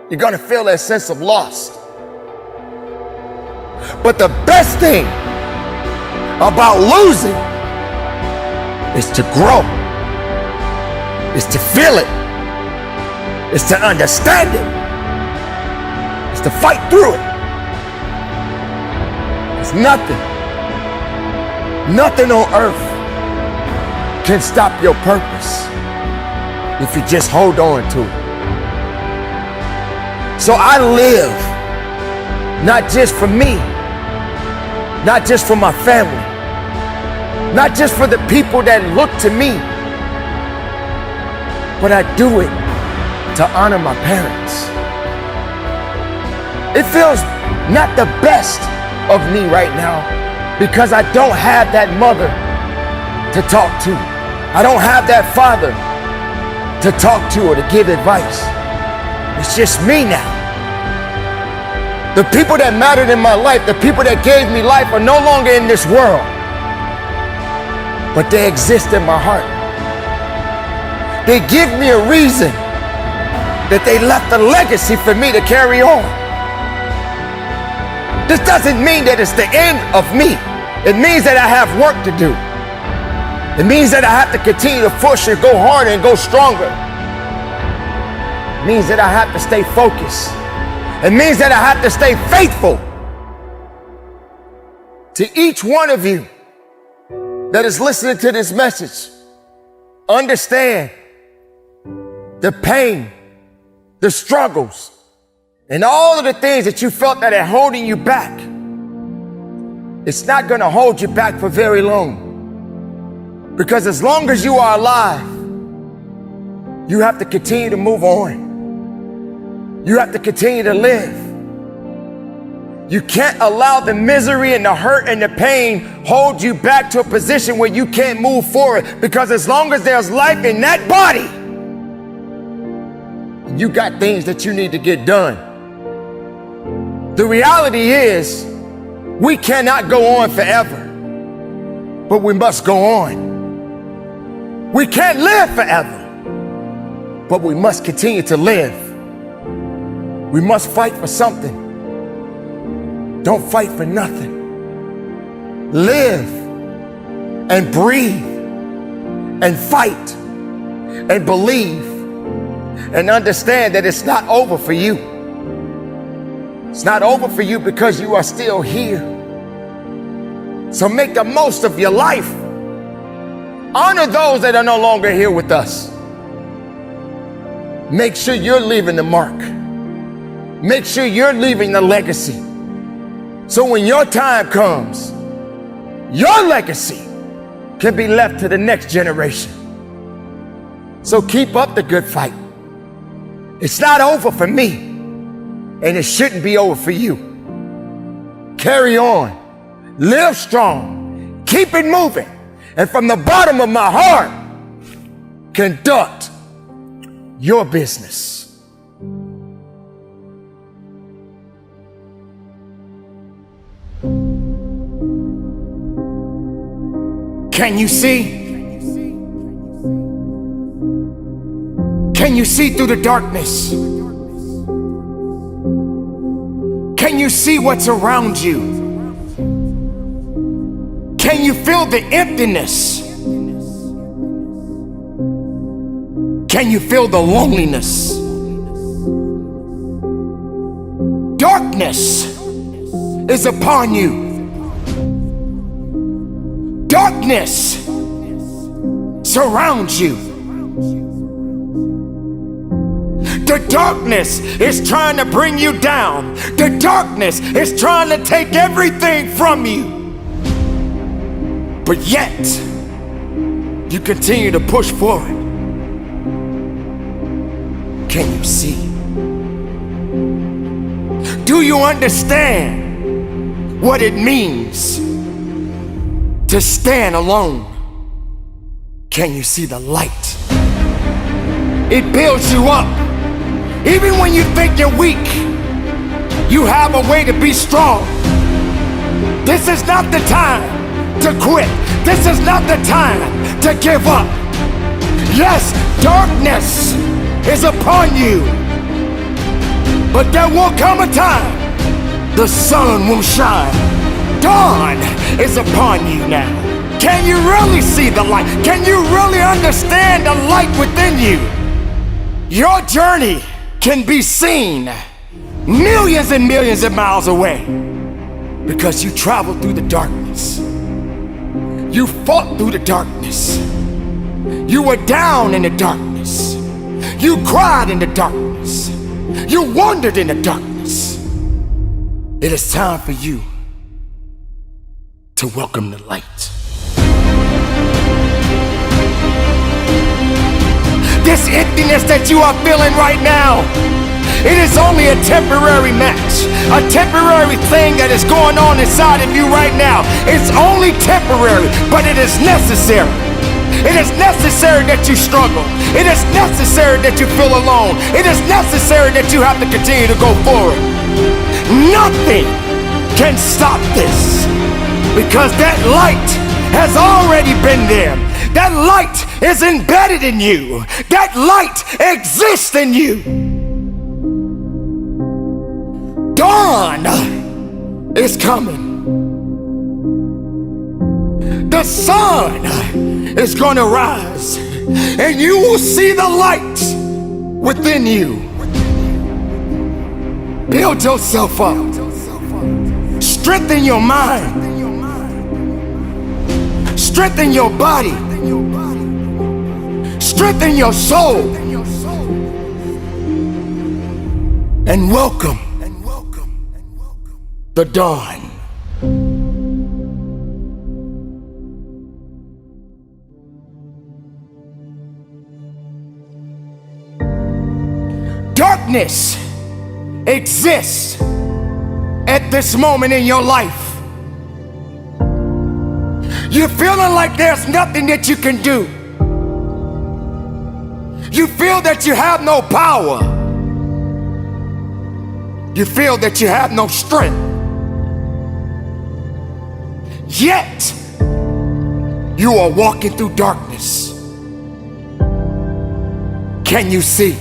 You're gonna feel that sense of loss. But the best thing about losing is to grow, is to feel it, is to understand it, is to fight through it. It's nothing on earth can stop your purpose if you just hold on to it. So I live not just for me, not just for my family, not just for the people that look to me, but I do it to honor my parents. It feels not the best of me right now because I don't have that mother to talk to. I don't have that father to talk to or to give advice. It's just me now. The people that mattered in my life, the people that gave me life are no longer in this world, but they exist in my heart. They give me a reason that they left a legacy for me to carry on. This doesn't mean that it's the end of me. It means that I have work to do. It means that I have to continue to push and go harder and go stronger. It means that I have to stay focused. It means that I have to stay faithful. To each one of you that is listening to this message, understand the pain, the struggles, and all of the things that you felt that are holding you back. It's not going to hold you back for very long. Because as long as you are alive, you have to continue to move on. You have to continue to live. You can't allow the misery and the hurt and the pain hold you back to a position where you can't move forward. Because as long as there's life in that body, you got things that you need to get done. The reality is, we cannot go on forever, but we must go on. We can't live forever, but we must continue to live. We must fight for something. Don't fight for nothing. Live and breathe and fight and believe and understand that it's not over for you. It's not over for you because you are still here. So make the most of your life. Honor those that are no longer here with us. Make sure you're leaving the mark. Make sure you're leaving the legacy. So when your time comes, your legacy can be left to the next generation. So keep up the good fight. It's not over for me, and it shouldn't be over for you. Carry on. Live strong. Keep it moving. And from the bottom of my heart, conduct your business. Can you see? Can you see through the darkness? Can you see what's around you? Can you feel the emptiness? Can you feel the loneliness? Darkness is upon you. Darkness surrounds you. The darkness is trying to bring you down. The darkness is trying to take everything from you. But yet, you continue to push forward. Can you see? Do you understand what it means to stand alone? Can you see the light? It builds you up. Even when you think you're weak, you have a way to be strong. This is not the time to quit. This is not the time to give up. Yes, darkness is upon you, but there will come a time the sun will shine. Dawn is upon you now. Can you really see the light? Can you really understand the light within you? Your journey can be seen millions and millions of miles away because you traveled through the darkness. You fought through the darkness. You were down in the darkness. You cried in the darkness. You wandered in the darkness. It is time for you to welcome the light. This emptiness that you are feeling right now, it is only a temporary match, a temporary thing that is going on inside of you right now. It's only temporary, but it is necessary. It is necessary that you struggle. It is necessary that you feel alone. It is necessary that you have to continue to go forward. Nothing can stop this, because that light has already been there. That light is embedded in you. That light exists in you. Dawn is coming. The sun is going to rise, and you will see the light within you. Build yourself up. Strengthen your mind. Strengthen your body. Strengthen your soul. And welcome the dawn. Darkness exists at this moment in your life. You're feeling like there's nothing that you can do. You feel that you have no power. You feel that you have no strength. Yet, you are walking through darkness. Can you see?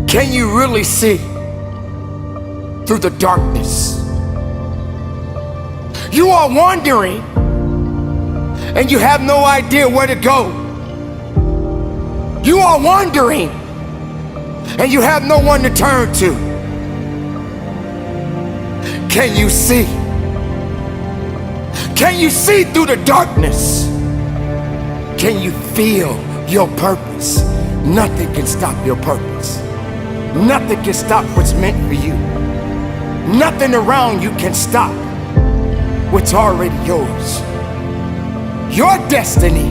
Can you really see through the darkness? You are wandering and you have no idea where to go. You are wandering and you have no one to turn to. Can you see? Can you see through the darkness? Can you feel your purpose? Nothing can stop your purpose. Nothing can stop what's meant for you. Nothing around you can stop what's already yours. Your destiny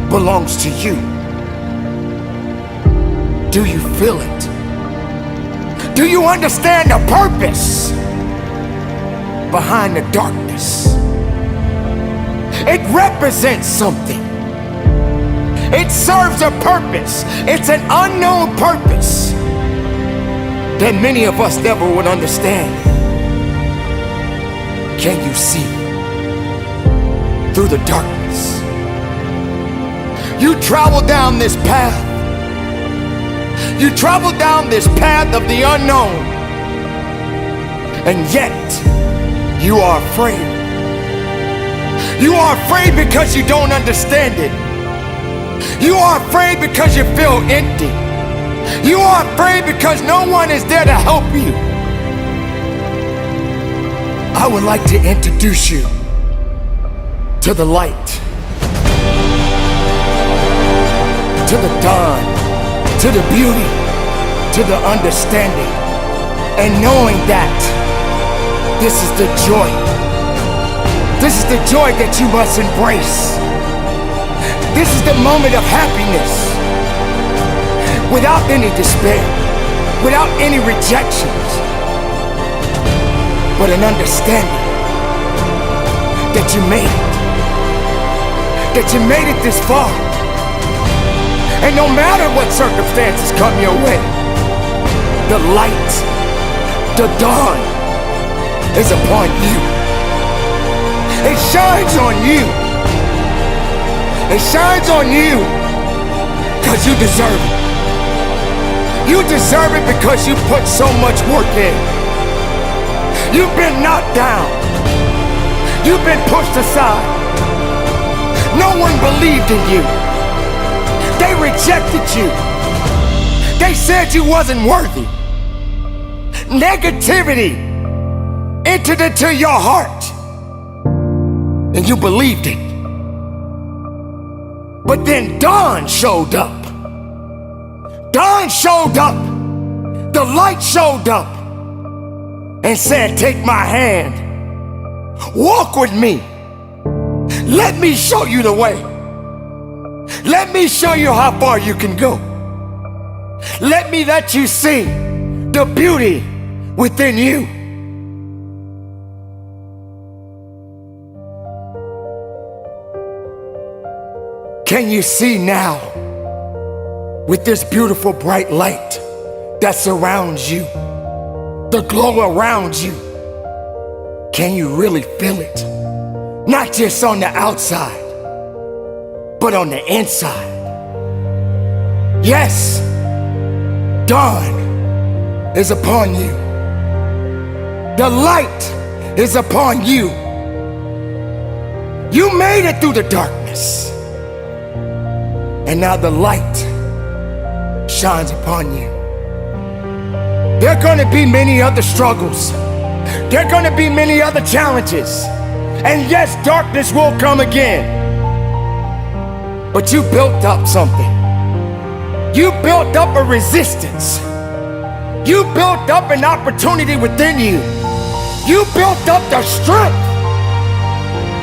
belongs to you. Do you feel it? Do you understand the purpose behind the darkness? It represents something. It serves a purpose. It's an unknown purpose that many of us never would understand. Can you see through the darkness? You travel down this path. You travel down this path of the unknown, and yet you are afraid. You are afraid because you don't understand it. You are afraid because you feel empty. You are afraid because no one is there to help you. I would like to introduce you to the light, to the dawn, to the beauty, to the understanding, and knowing that this is the joy. This is the joy that you must embrace. This is the moment of happiness, without any despair, without any rejections, but an understanding that you made it, that you made it this far. And no matter what circumstances come your way, the light, the dawn is upon you. It shines on you. It shines on you because you deserve it. You deserve it because you put so much work in. You've been knocked down. You've been pushed aside. No one believed in you. They rejected you. They said you wasn't worthy. Negativity entered into your heart, and you believed it. But then dawn showed up. Dawn showed up. The light showed up and said, take my hand. Walk with me. Let me show you the way. Let me show you how far you can go. Let me let you see the beauty within you. Can you see now with this beautiful bright light that surrounds you, the glow around you. Can you really feel it? Not just on the outside, but on the inside. Yes, dawn is upon you. The light is upon you. You made it through the darkness, and now the light shines upon you. There are gonna be many other struggles. There are gonna be many other challenges. And yes, darkness will come again. But you built up something. You built up a resistance. You built up an opportunity within you. You built up the strength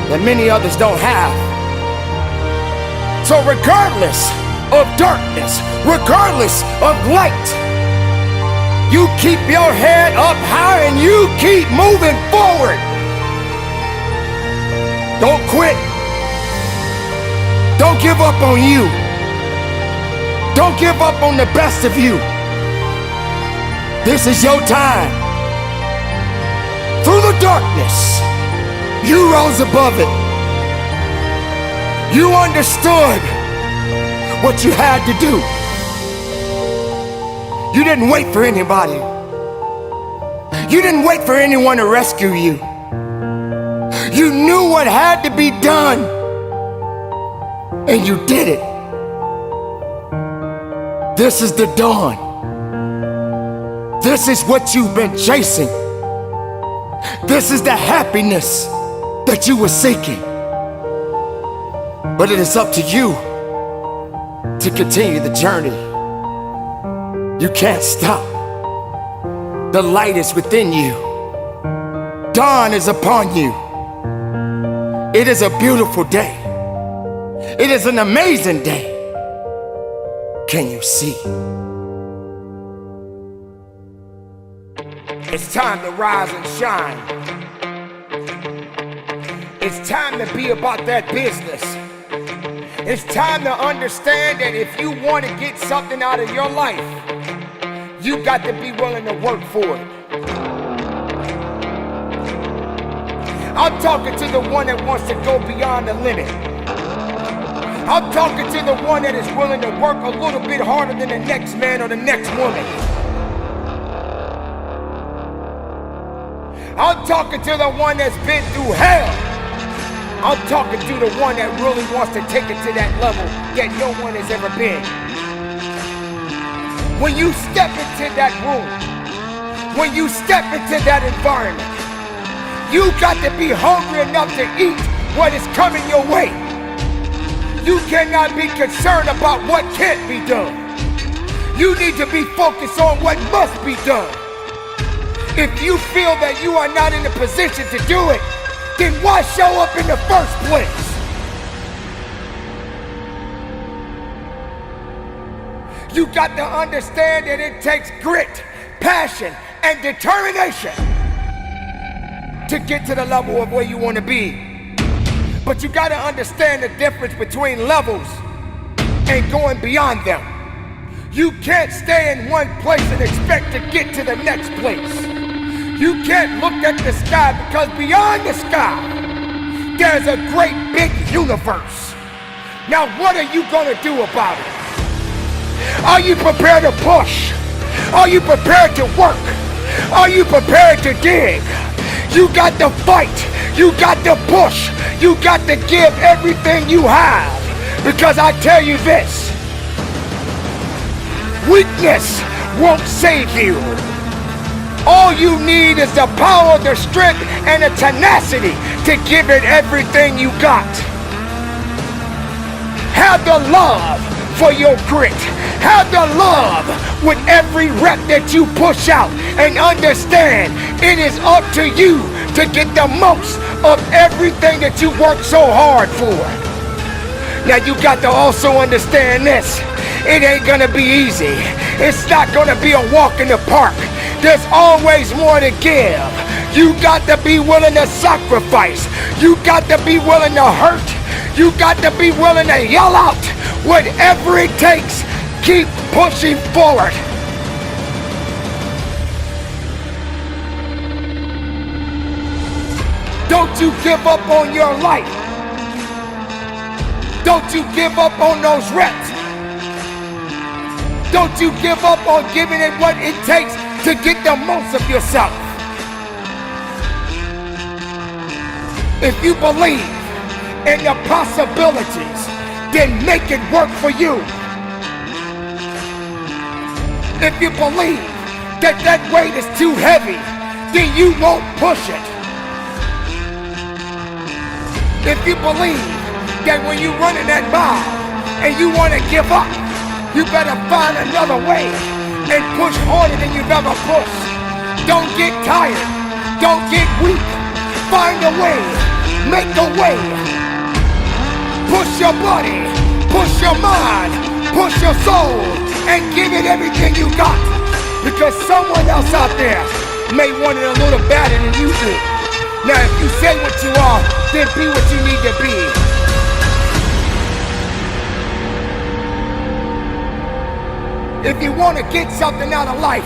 that many others don't have. So regardless of darkness, regardless of light, you keep your head up high and you keep moving forward. Don't quit. Don't give up on you. Don't give up on the best of you. This is your time. Through the darkness, you rose above it. You understood what you had to do. You didn't wait for anybody. You didn't wait for anyone to rescue you. You knew what had to be done, and you did it. This is the dawn. This is what you've been chasing. This is the happiness that you were seeking. But it is up to you to continue the journey. You can't stop. The light is within you. Dawn is upon you. It is a beautiful day. It is an amazing day. Can you see? It's time to rise and shine. It's time to be about that business. It's time to understand that if you want to get something out of your life, you got to be willing to work for it. I'm talking to the one that wants to go beyond the limit. I'm talking to the one that is willing to work a little bit harder than the next man or the next woman. I'm talking to the one that's been through hell. I'm talking to the one that really wants to take it to that level that no one has ever been. When you step into that room, when you step into that environment, you got to be hungry enough to eat what is coming your way. You cannot be concerned about what can't be done. You need to be focused on what must be done. If you feel that you are not in a position to do it, then why show up in the first place? You got to understand that it takes grit, passion, and determination to get to the level of where you want to be. But you got to understand the difference between levels and going beyond them. You can't stay in one place and expect to get to the next place. You can't look at the sky, because beyond the sky, there's a great big universe. Now what are you gonna do about it? Are you prepared to push? Are you prepared to work? Are you prepared to dig? You got to fight. You got to push. You got to give everything you have. Because I tell you this, weakness won't save you. All you need is the power, the strength, and the tenacity to give it everything you got. Have the love for your grit. Have the love with every rep that you push out, and understand it is up to you to get the most of everything that you work so hard for. Now you got to also understand this. It ain't gonna be easy. It's not gonna be a walk in the park. There's always more to give. You got to be willing to sacrifice. You got to be willing to hurt. You got to be willing to yell out. Whatever it takes, keep pushing forward. Don't you give up on your life. Don't you give up on those reps. Don't you give up on giving it what it takes to get the most of yourself. If you believe in the possibilities, then make it work for you. If you believe that that weight is too heavy, then you won't push it. If you believe that when you run in that mile and you want to give up, you better find another way and push harder than you've ever pushed. Don't get tired. Don't get weak. Find a way. Make a way. Push your body. Push your mind. Push your soul. And give it everything you got. Because someone else out there may want it a little better than you do. Now, if you say what you are, then be what you need to be. If you want to get something out of life,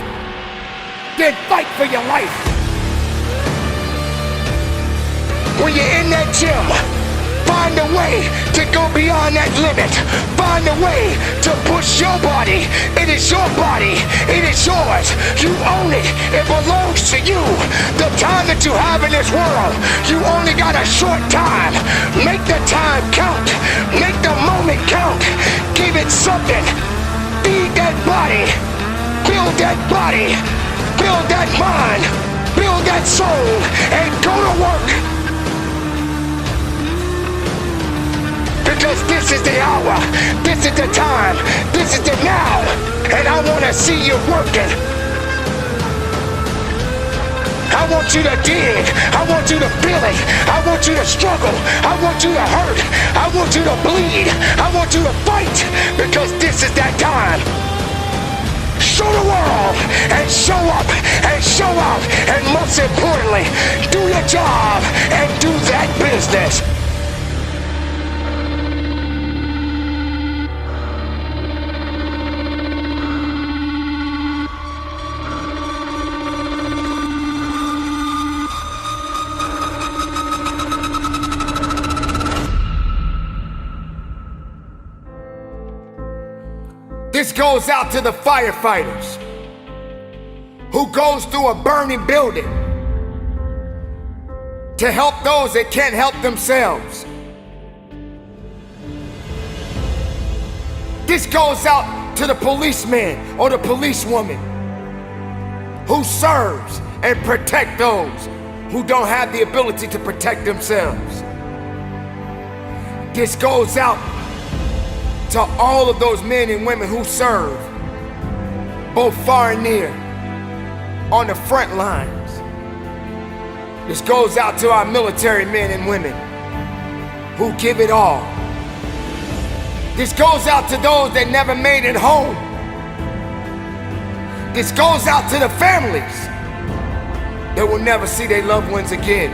then fight for your life. When you're in that gym, find a way to go beyond that limit. Find a way to push your body. It is your body. It is yours. You own it. It belongs to you. The time that you have in this world, you only got a short time. Make the time count. Make the moment count. Give it something. Feed that body. Build that body. Build that mind. Build that soul. And go to work. Because this is the hour, this is the time, this is the now, and I want to see you working. I want you to dig, I want you to feel it, I want you to struggle, I want you to hurt, I want you to bleed, I want you to fight, because this is that time. Show the world, and show up, and show out, and most importantly, do your job, and do that business. This goes out to the firefighters who goes through a burning building to help those that can't help themselves. This goes out to the policeman or the policewoman who serves and protect those who don't have the ability to protect themselves. This goes out to all of those men and women who serve, both far and near, on the front lines. This goes out to our military men and women who give it all. This goes out to those that never made it home. This goes out to the families that will never see their loved ones again.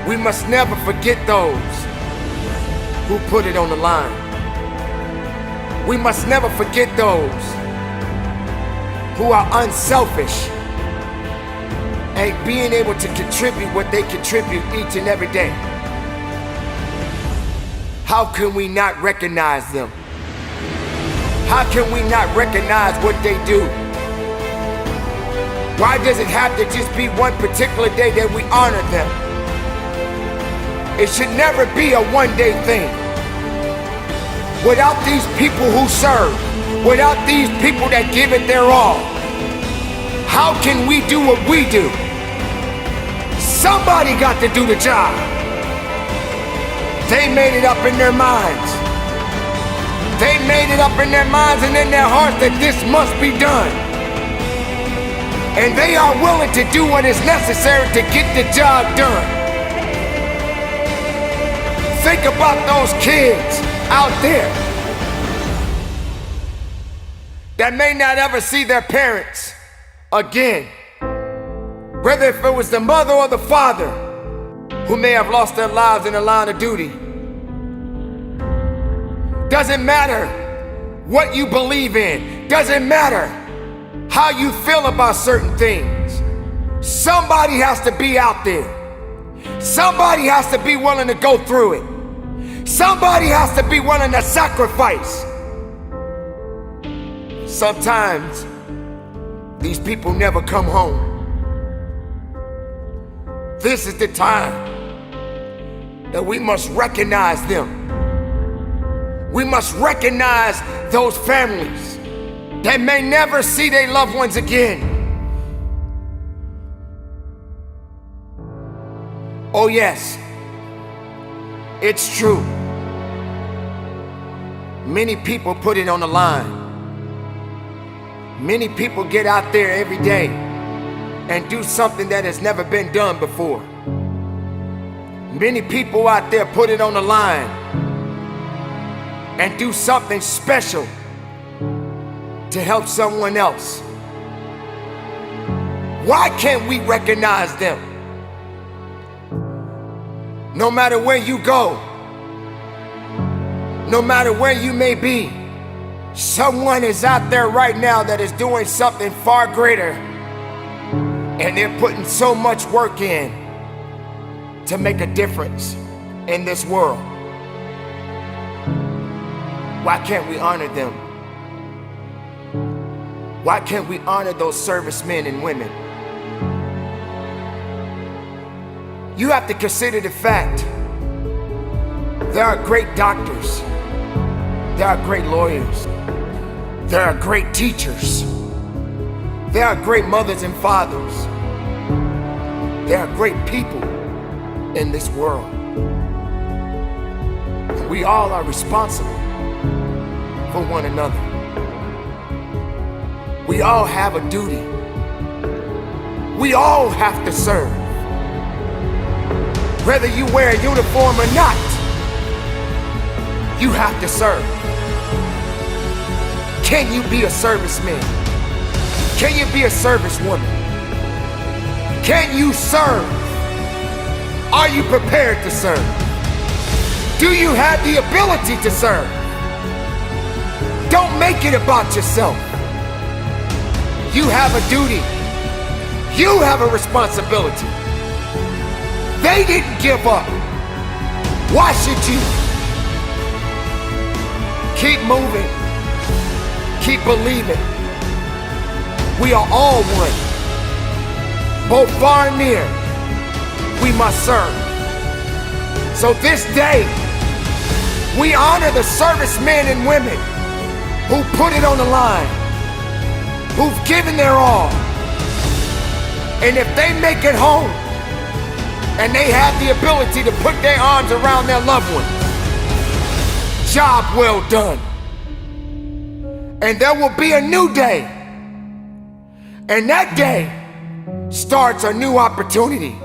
We must never forget those who put it on the line. We must never forget those who are unselfish and being able to contribute what they contribute each and every day. How can we not recognize them? How can we not recognize what they do? Why does it have to just be one particular day that we honor them? It should never be a one-day thing. Without these people who serve, without these people that give it their all, how can we do what we do? Somebody got to do the job. They made it up in their minds. They made it up in their minds and in their hearts that this must be done. And they are willing to do what is necessary to get the job done. Think about those kids out there that may not ever see their parents again. Whether if it was the mother or the father who may have lost their lives in the line of duty. Doesn't matter what you believe in. Doesn't matter how you feel about certain things. Somebody has to be out there. Somebody has to be willing to go through it. Somebody has to be willing to sacrifice. Sometimes these people never come home. This is the time that we must recognize them. We must recognize those families that may never see their loved ones again. Oh yes, it's true. Many people put it on the line. Many people get out there every day and do something that has never been done before. Many people out there put it on the line and do something special to help someone else. Why can't we recognize them? No matter where you go, no matter where you may be, someone is out there right now that is doing something far greater, and they're putting so much work in to make a difference in this world. Why can't we honor them? Why can't we honor those servicemen and women? You have to consider the fact there are great doctors, there are great lawyers, there are great teachers, there are great mothers and fathers, there are great people in this world. We all are responsible for one another. We all have a duty. We all have to serve. Whether you wear a uniform or not, you have to serve. Can you be a serviceman? Can you be a servicewoman? Can you serve? Are you prepared to serve? Do you have the ability to serve? Don't make it about yourself. You have a duty. You have a responsibility. They didn't give up. Why should you? Keep moving. Keep believing. We are all one. Both far and near, we must serve. So this day, we honor the servicemen and women who put it on the line, who've given their all. And if they make it home, and they have the ability to put their arms around their loved ones, job well done. And there will be a new day. And that day starts a new opportunity.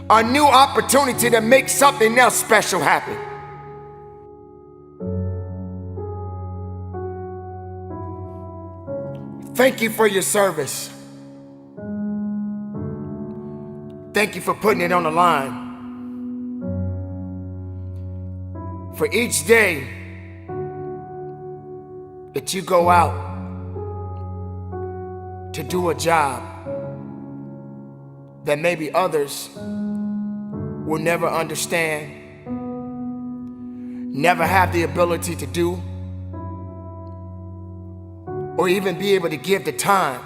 A new opportunity to make something else special happen. Thank you for your service. Thank you for putting it on the line. For each day that you go out to do a job that maybe others will never understand, never have the ability to do, or even be able to give the time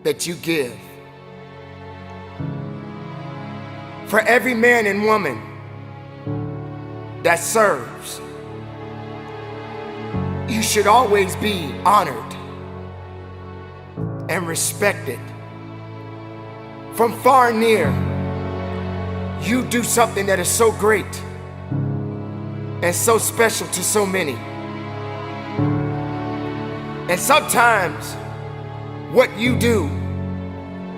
that you give. For every man and woman that serves, you should always be honored and respected. From far and near, you do something that is so great and so special to so many. And sometimes what you do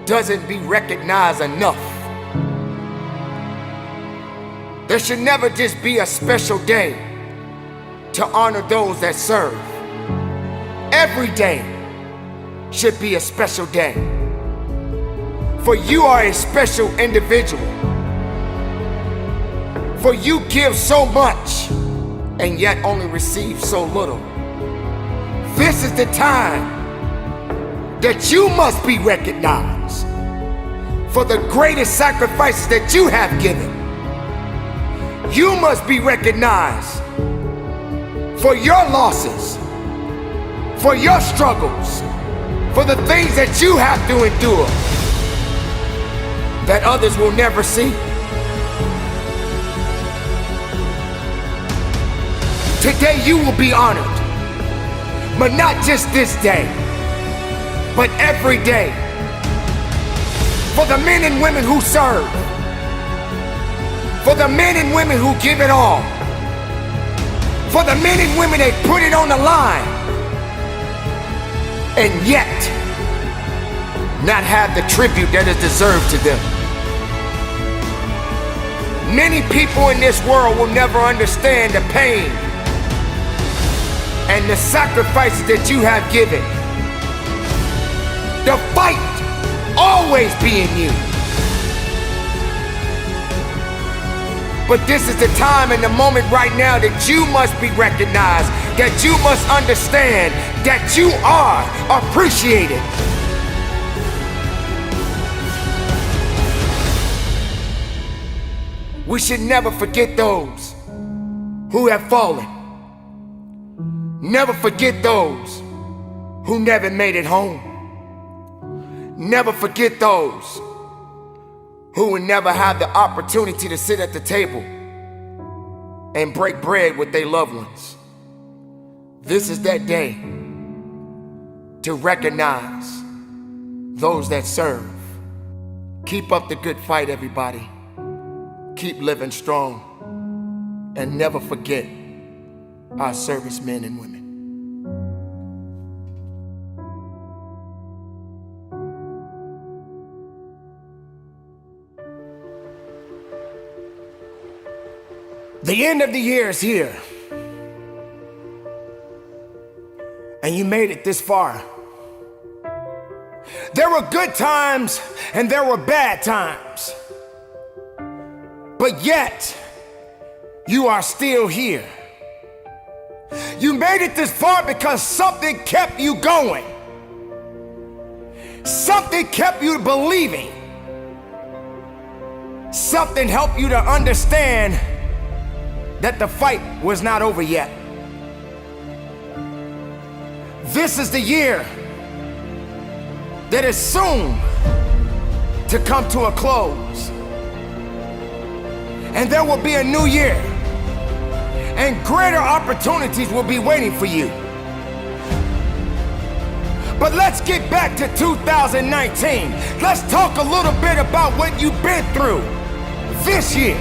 doesn't be recognized enough. There should never just be a special day to honor those that serve. Every day should be a special day. For you are a special individual. For you give so much and yet only receive so little. This is the time that you must be recognized for the greatest sacrifices that you have given. You must be recognized for your losses, for your struggles, for the things that you have to endure that others will never see. Today you will be honored, but not just this day, but every day. For the men and women who serve, for the men and women who give it all, for the men and women that put it on the line, and yet not have the tribute that is deserved to them. Many people in this world will never understand the pain and the sacrifices that you have given. The fight always be in you. But this is the time and the moment right now that you must be recognized, that you must understand that you are appreciated. We should never forget those who have fallen. Never forget those who never made it home. Never forget those who will never have the opportunity to sit at the table and break bread with their loved ones. This is that day to recognize those that serve. Keep up the good fight, everybody. Keep living strong, and never forget our servicemen and women. The end of the year is here, and you made it this far. There were good times and there were bad times, but yet you are still here. You made it this far because something kept you going. Something kept you believing. Something helped you to understand that the fight was not over yet. This is the year that is soon to come to a close. And there will be a new year, and greater opportunities will be waiting for you. But let's get back to 2019. Let's talk a little bit about what you've been through this year.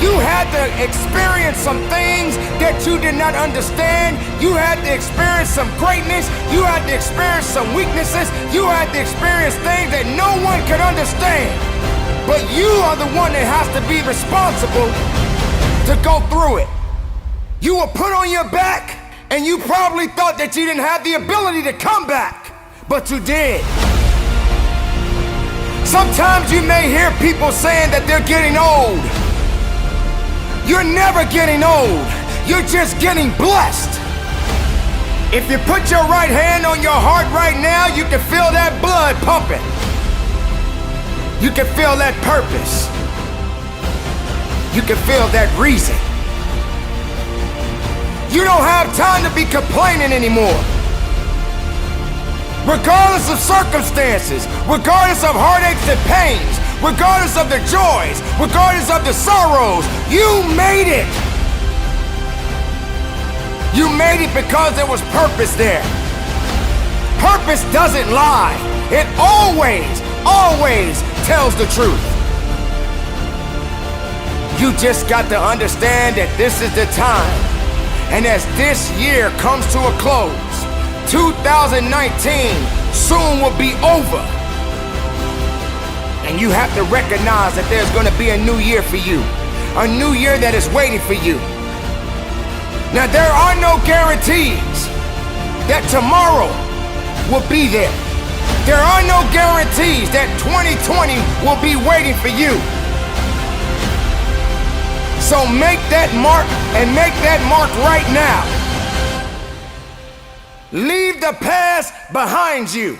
You had to experience some things that you did not understand. You had to experience some greatness. You had to experience some weaknesses. You had to experience things that no one could understand. But you are the one that has to be responsible to go through it. You were put on your back, and you probably thought that you didn't have the ability to come back, but you did. Sometimes you may hear people saying that they're getting old. You're never getting old. You're just getting blessed. If you put your right hand on your heart right now, you can feel that blood pumping. You can feel that purpose. You can feel that reason. You don't have time to be complaining anymore. Regardless of circumstances, regardless of heartaches and pains, regardless of the joys, regardless of the sorrows, you made it. You made it because there was purpose there. Purpose doesn't lie. It always tells the truth. You just got to understand that this is the time. And as this year comes to a close, 2019 soon will be over. And you have to recognize that there's going to be a new year for you. A new year that is waiting for you. Now, there are no guarantees that tomorrow will be there. There are no guarantees that 2020 will be waiting for you. So make that mark, and make that mark right now. Leave the past behind you.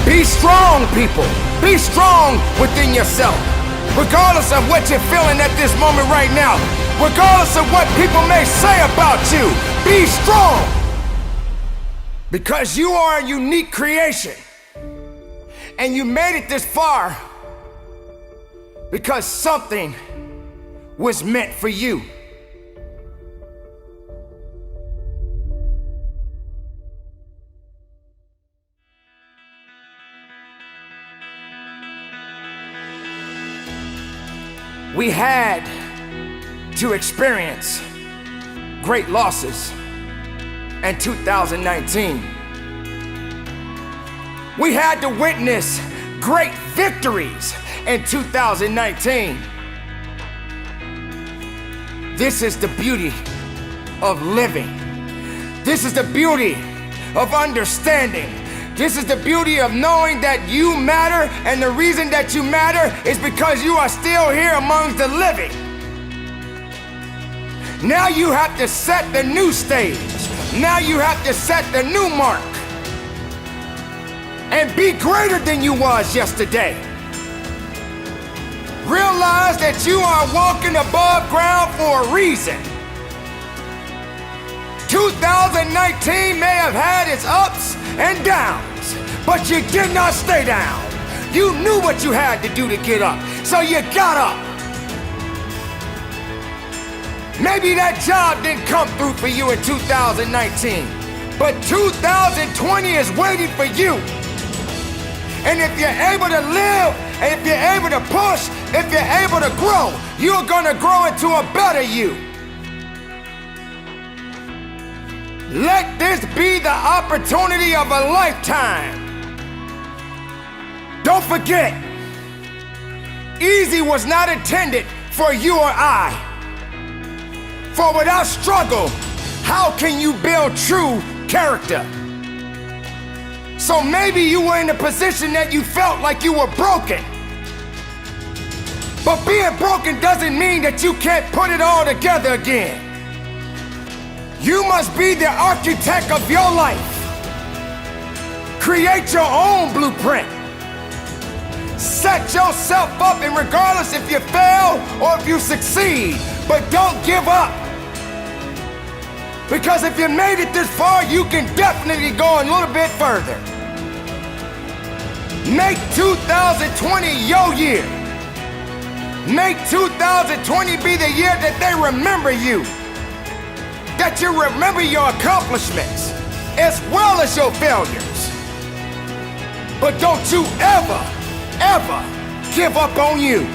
Be strong, people. Be strong within yourself. Regardless of what you're feeling at this moment right now, regardless of what people may say about you, be strong. Because you are a unique creation. And you made it this far because something was meant for you. We had to experience great losses in 2019. We had to witness great victories in 2019. This is the beauty of living. This is the beauty of understanding. This is the beauty of knowing that you matter, and the reason that you matter is because you are still here among the living. Now you have to set the new stage. Now you have to set the new mark. And be greater than you was yesterday. Realize that you are walking above ground for a reason. 2019 may have had its ups and downs, but you did not stay down. You knew what you had to do to get up, so you got up. Maybe that job didn't come through for you in 2019, but 2020 is waiting for you. And if you're able to live, and if you're able to push, if you're able to grow, you're gonna grow into a better you. Let this be the opportunity of a lifetime. Don't forget, easy was not intended for you or I. For without struggle, how can you build true character? So maybe you were in a position that you felt like you were broken. But being broken doesn't mean that you can't put it all together again. You must be the architect of your life. Create your own blueprint. Set yourself up, and regardless if you fail or if you succeed, but don't give up. Because if you made it this far, you can definitely go a little bit further. Make 2020 your year. Make 2020 be the year that they remember you. That you remember your accomplishments as well as your failures. But don't you ever, ever give up on you.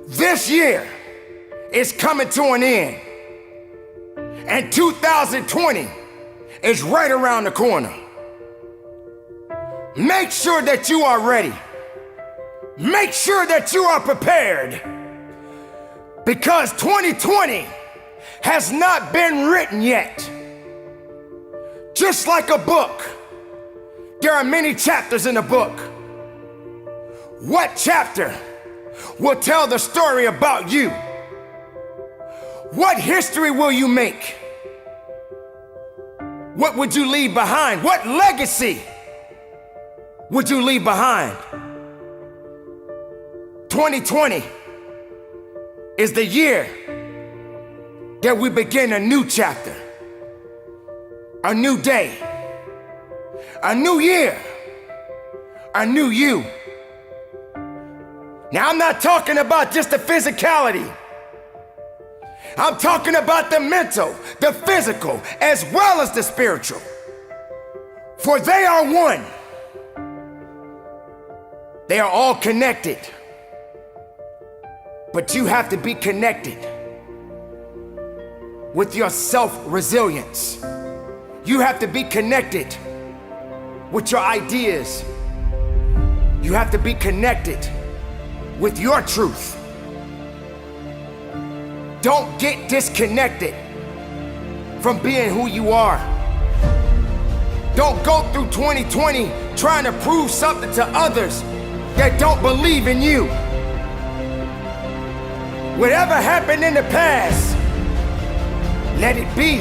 This year is coming to an end, and 2020 is right around the corner. Make sure that you are ready. Make sure that you are prepared, because 2020 has not been written yet. Just like a book, there are many chapters in a book. What chapter will tell the story about you? What history will you make? What would you leave behind? What legacy would you leave behind? 2020 is the year that we begin a new chapter, a new day, a new year, a new you. Now, I'm not talking about just the physicality. I'm talking about the mental, the physical, as well as the spiritual. For they are one. They are all connected. But you have to be connected with your self-resilience. You have to be connected with your ideas. You have to be connected with your truth. Don't get disconnected from being who you are. Don't go through 2020 trying to prove something to others that don't believe in you. Whatever happened in the past, let it be.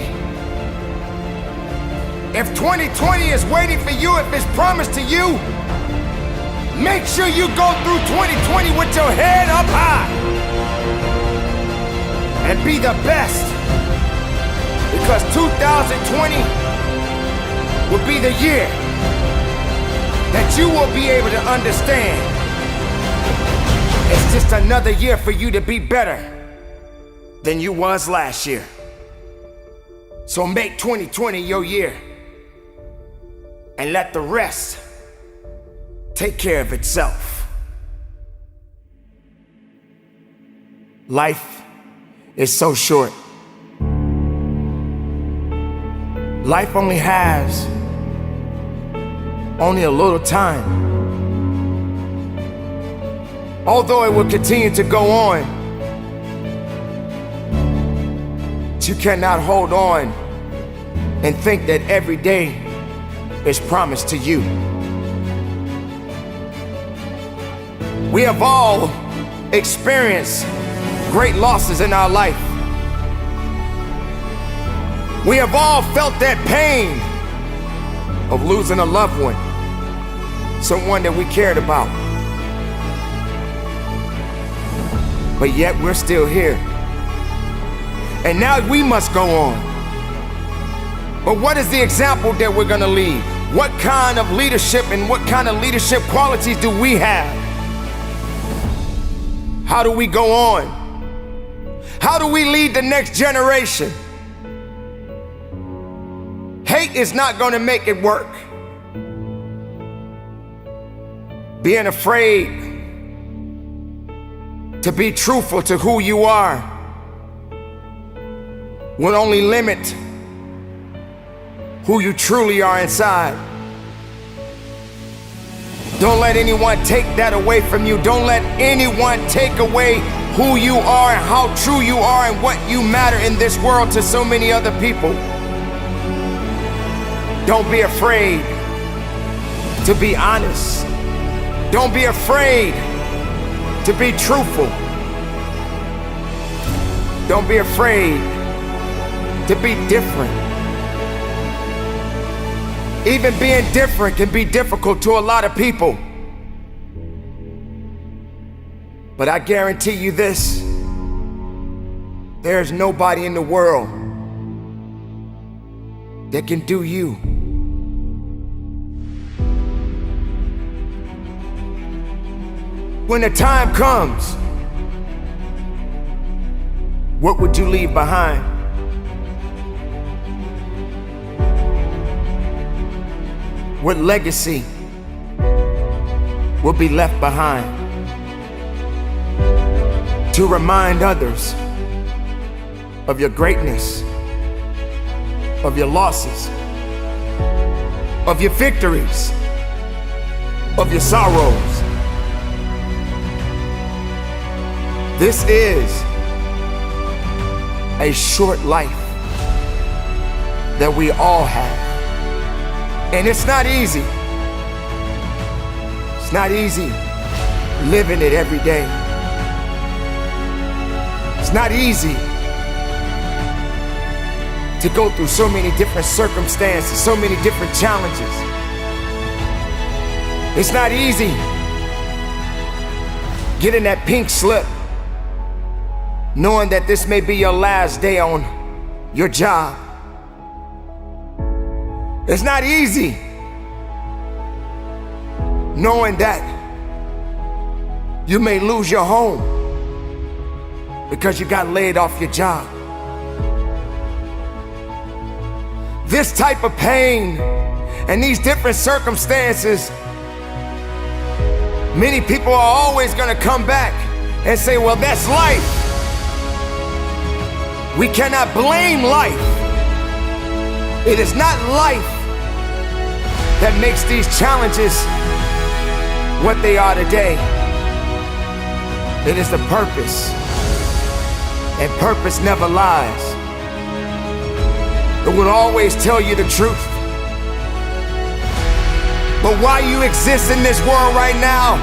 If 2020 is waiting for you, if it's promised to you, make sure you go through 2020 with your head up high and be the best, because 2020 will be the year that you will be able to understand it's just another year for you to be better than you was last year. So make 2020 your year and let the rest take care of itself. Life is so short. Life only has only a little time. Although it will continue to go on, you cannot hold on and think that every day is promised to you. We have all experienced great losses in our life. We have all felt that pain of losing a loved one, someone that we cared about. But yet we're still here. And now we must go on. But what is the example that we're gonna leave? What kind of leadership and what kind of leadership qualities do we have? How do we go on? How do we lead the next generation? Hate is not gonna make it work. Being afraid to be truthful to who you are will only limit who you truly are inside. Don't let anyone take that away from you. Don't let anyone take away who you are and how true you are and what you matter in this world to so many other people. Don't be afraid to be honest. Don't be afraid to be truthful. Don't be afraid to be different. Even being different can be difficult to a lot of people. But I guarantee you this, there's nobody in the world that can do you. When the time comes, what would you leave behind? What legacy will be left behind to remind others of your greatness, of your losses, of your victories, of your sorrows? This is a short life that we all have. And it's not easy. It's not easy living it every day. It's not easy to go through so many different circumstances, so many different challenges. It's not easy getting that pink slip, knowing that this may be your last day on your job. It's not easy knowing that you may lose your home because you got laid off your job. This type of pain and these different circumstances, many people are always gonna come back and say, well, that's life. We cannot blame life. It is not life that makes these challenges what they are today. It is the purpose, and purpose never lies. It will always tell you the truth. But while you exist in this world right now,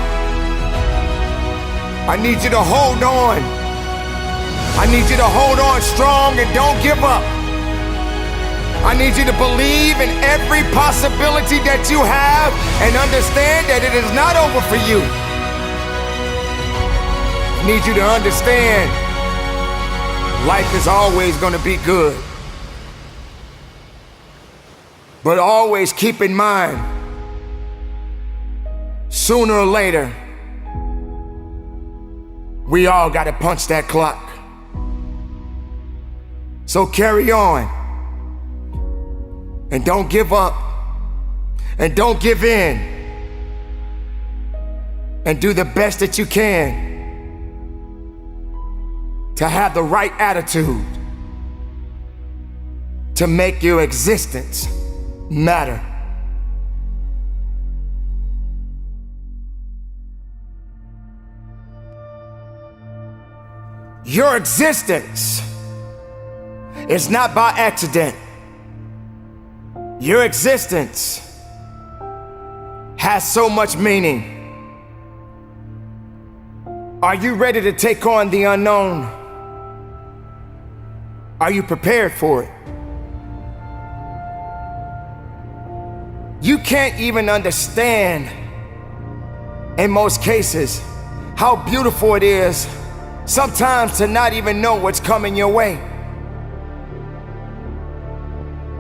I need you to hold on I need you to hold on strong and don't give up. I need you to believe in every possibility that you have and understand that it is not over for you. I need you to understand life is always going to be good. But always keep in mind, sooner or later, we all got to punch that clock. So carry on. And don't give up. And don't give in. And do the best that you can to have the right attitude to make your existence matter. Your existence is not by accident. Your existence has so much meaning. Are you ready to take on the unknown? Are you prepared for it? You can't even understand, in most cases, how beautiful it is sometimes to not even know what's coming your way.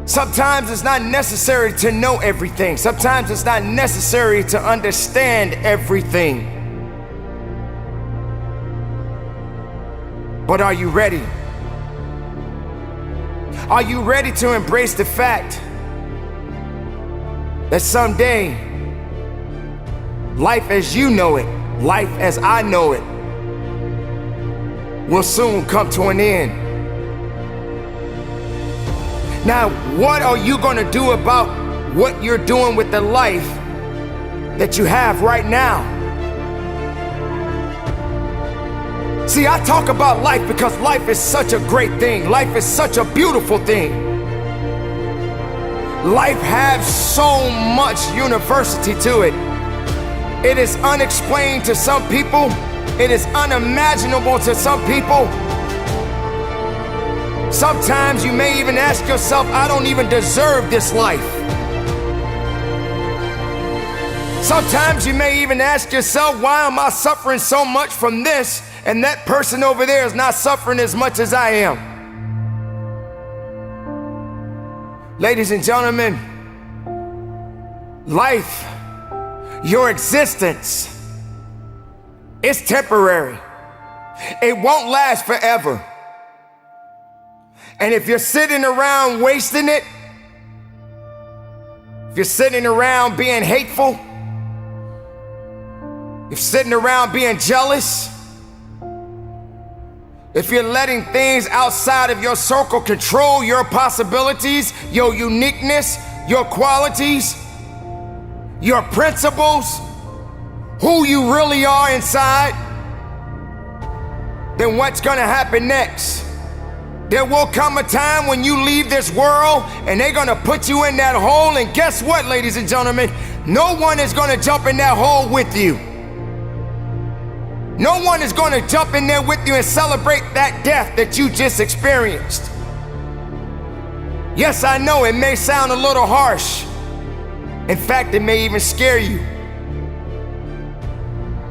Sometimes it's not necessary to know everything. Sometimes it's not necessary to understand everything. But are you ready? Are you ready to embrace the fact that someday, life as you know it, life as I know it, will soon come to an end? Now, what are you going to do about what you're doing with the life that you have right now? See, I talk about life because life is such a great thing. Life is such a beautiful thing. Life has so much university to it. It is unexplained to some people. It is unimaginable to some people. Sometimes you may even ask yourself, I don't even deserve this life. Sometimes you may even ask yourself, why am I suffering so much from this and that person over there is not suffering as much as I am? Ladies and gentlemen, life, your existence, is temporary. It won't last forever. And if you're sitting around wasting it, if you're sitting around being hateful, if you're sitting around being jealous, if you're letting things outside of your circle control your possibilities, your uniqueness, your qualities, your principles, who you really are inside, then what's gonna happen next? There will come a time when you leave this world and they're gonna put you in that hole, and guess what, ladies and gentlemen? No one is gonna jump in that hole with you. No one is gonna jump in there with you and celebrate that death that you just experienced. Yes, I know it may sound a little harsh. In fact, it may even scare you.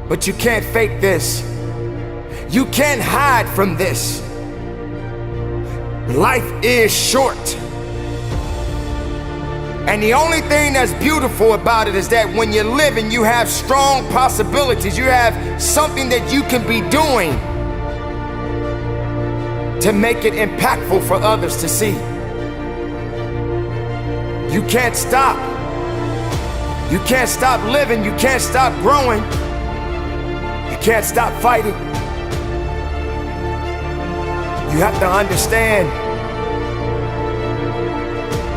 But you can't fake this. You can't hide from this. Life is short. And the only thing that's beautiful about it is that when you're living, you have strong possibilities. You have something that you can be doing to make it impactful for others to see. You can't stop. You can't stop living. You can't stop growing. You can't stop fighting. You have to understand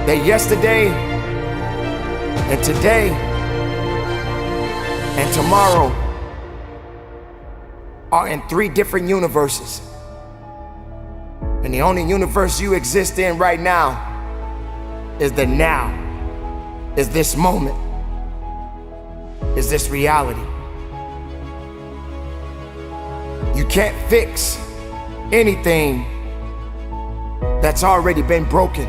that yesterday and today and tomorrow are in 3 different universes. And the only universe you exist in right now is the now, is this moment, is this reality. You can't fix anything that's already been broken.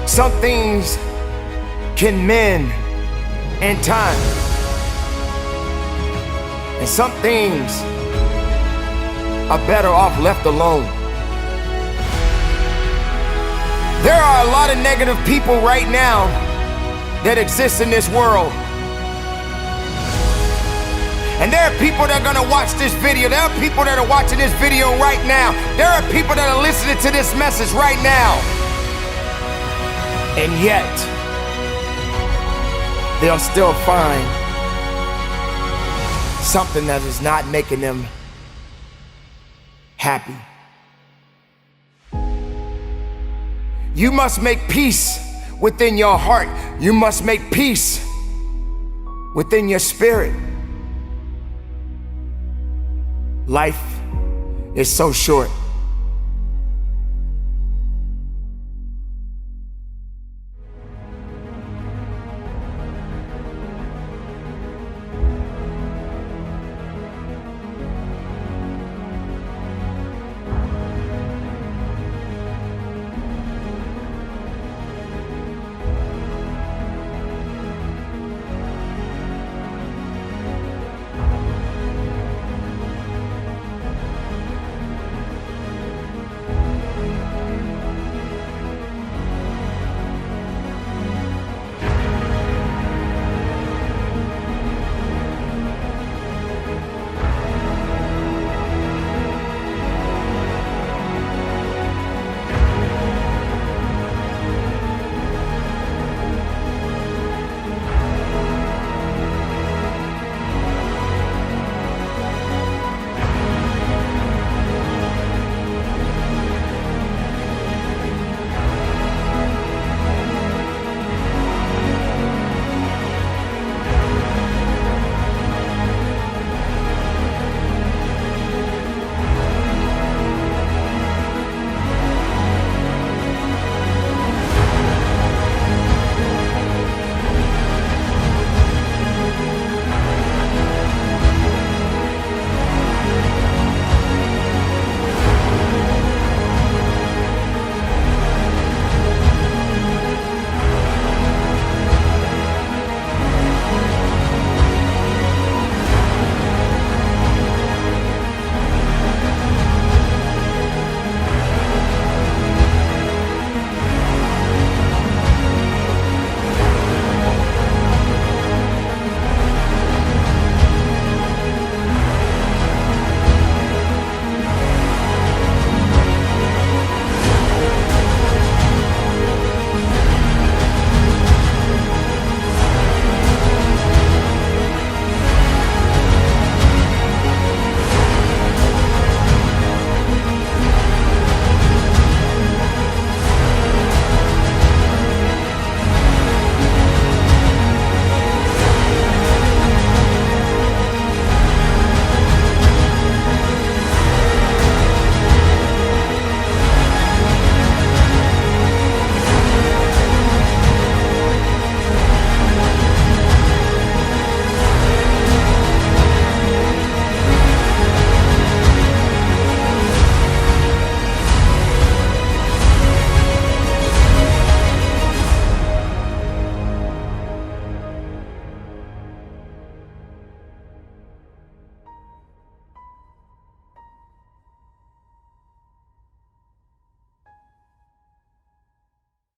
Some things can mend in time, and some things are better off left alone. There are a lot of negative people right now that exist in this world. And there are people that are gonna watch this video. There are people that are watching this video right now. There are people that are listening to this message right now. And yet, they'll still find something that is not making them happy. You must make peace within your heart. You must make peace within your spirit. Life is so short.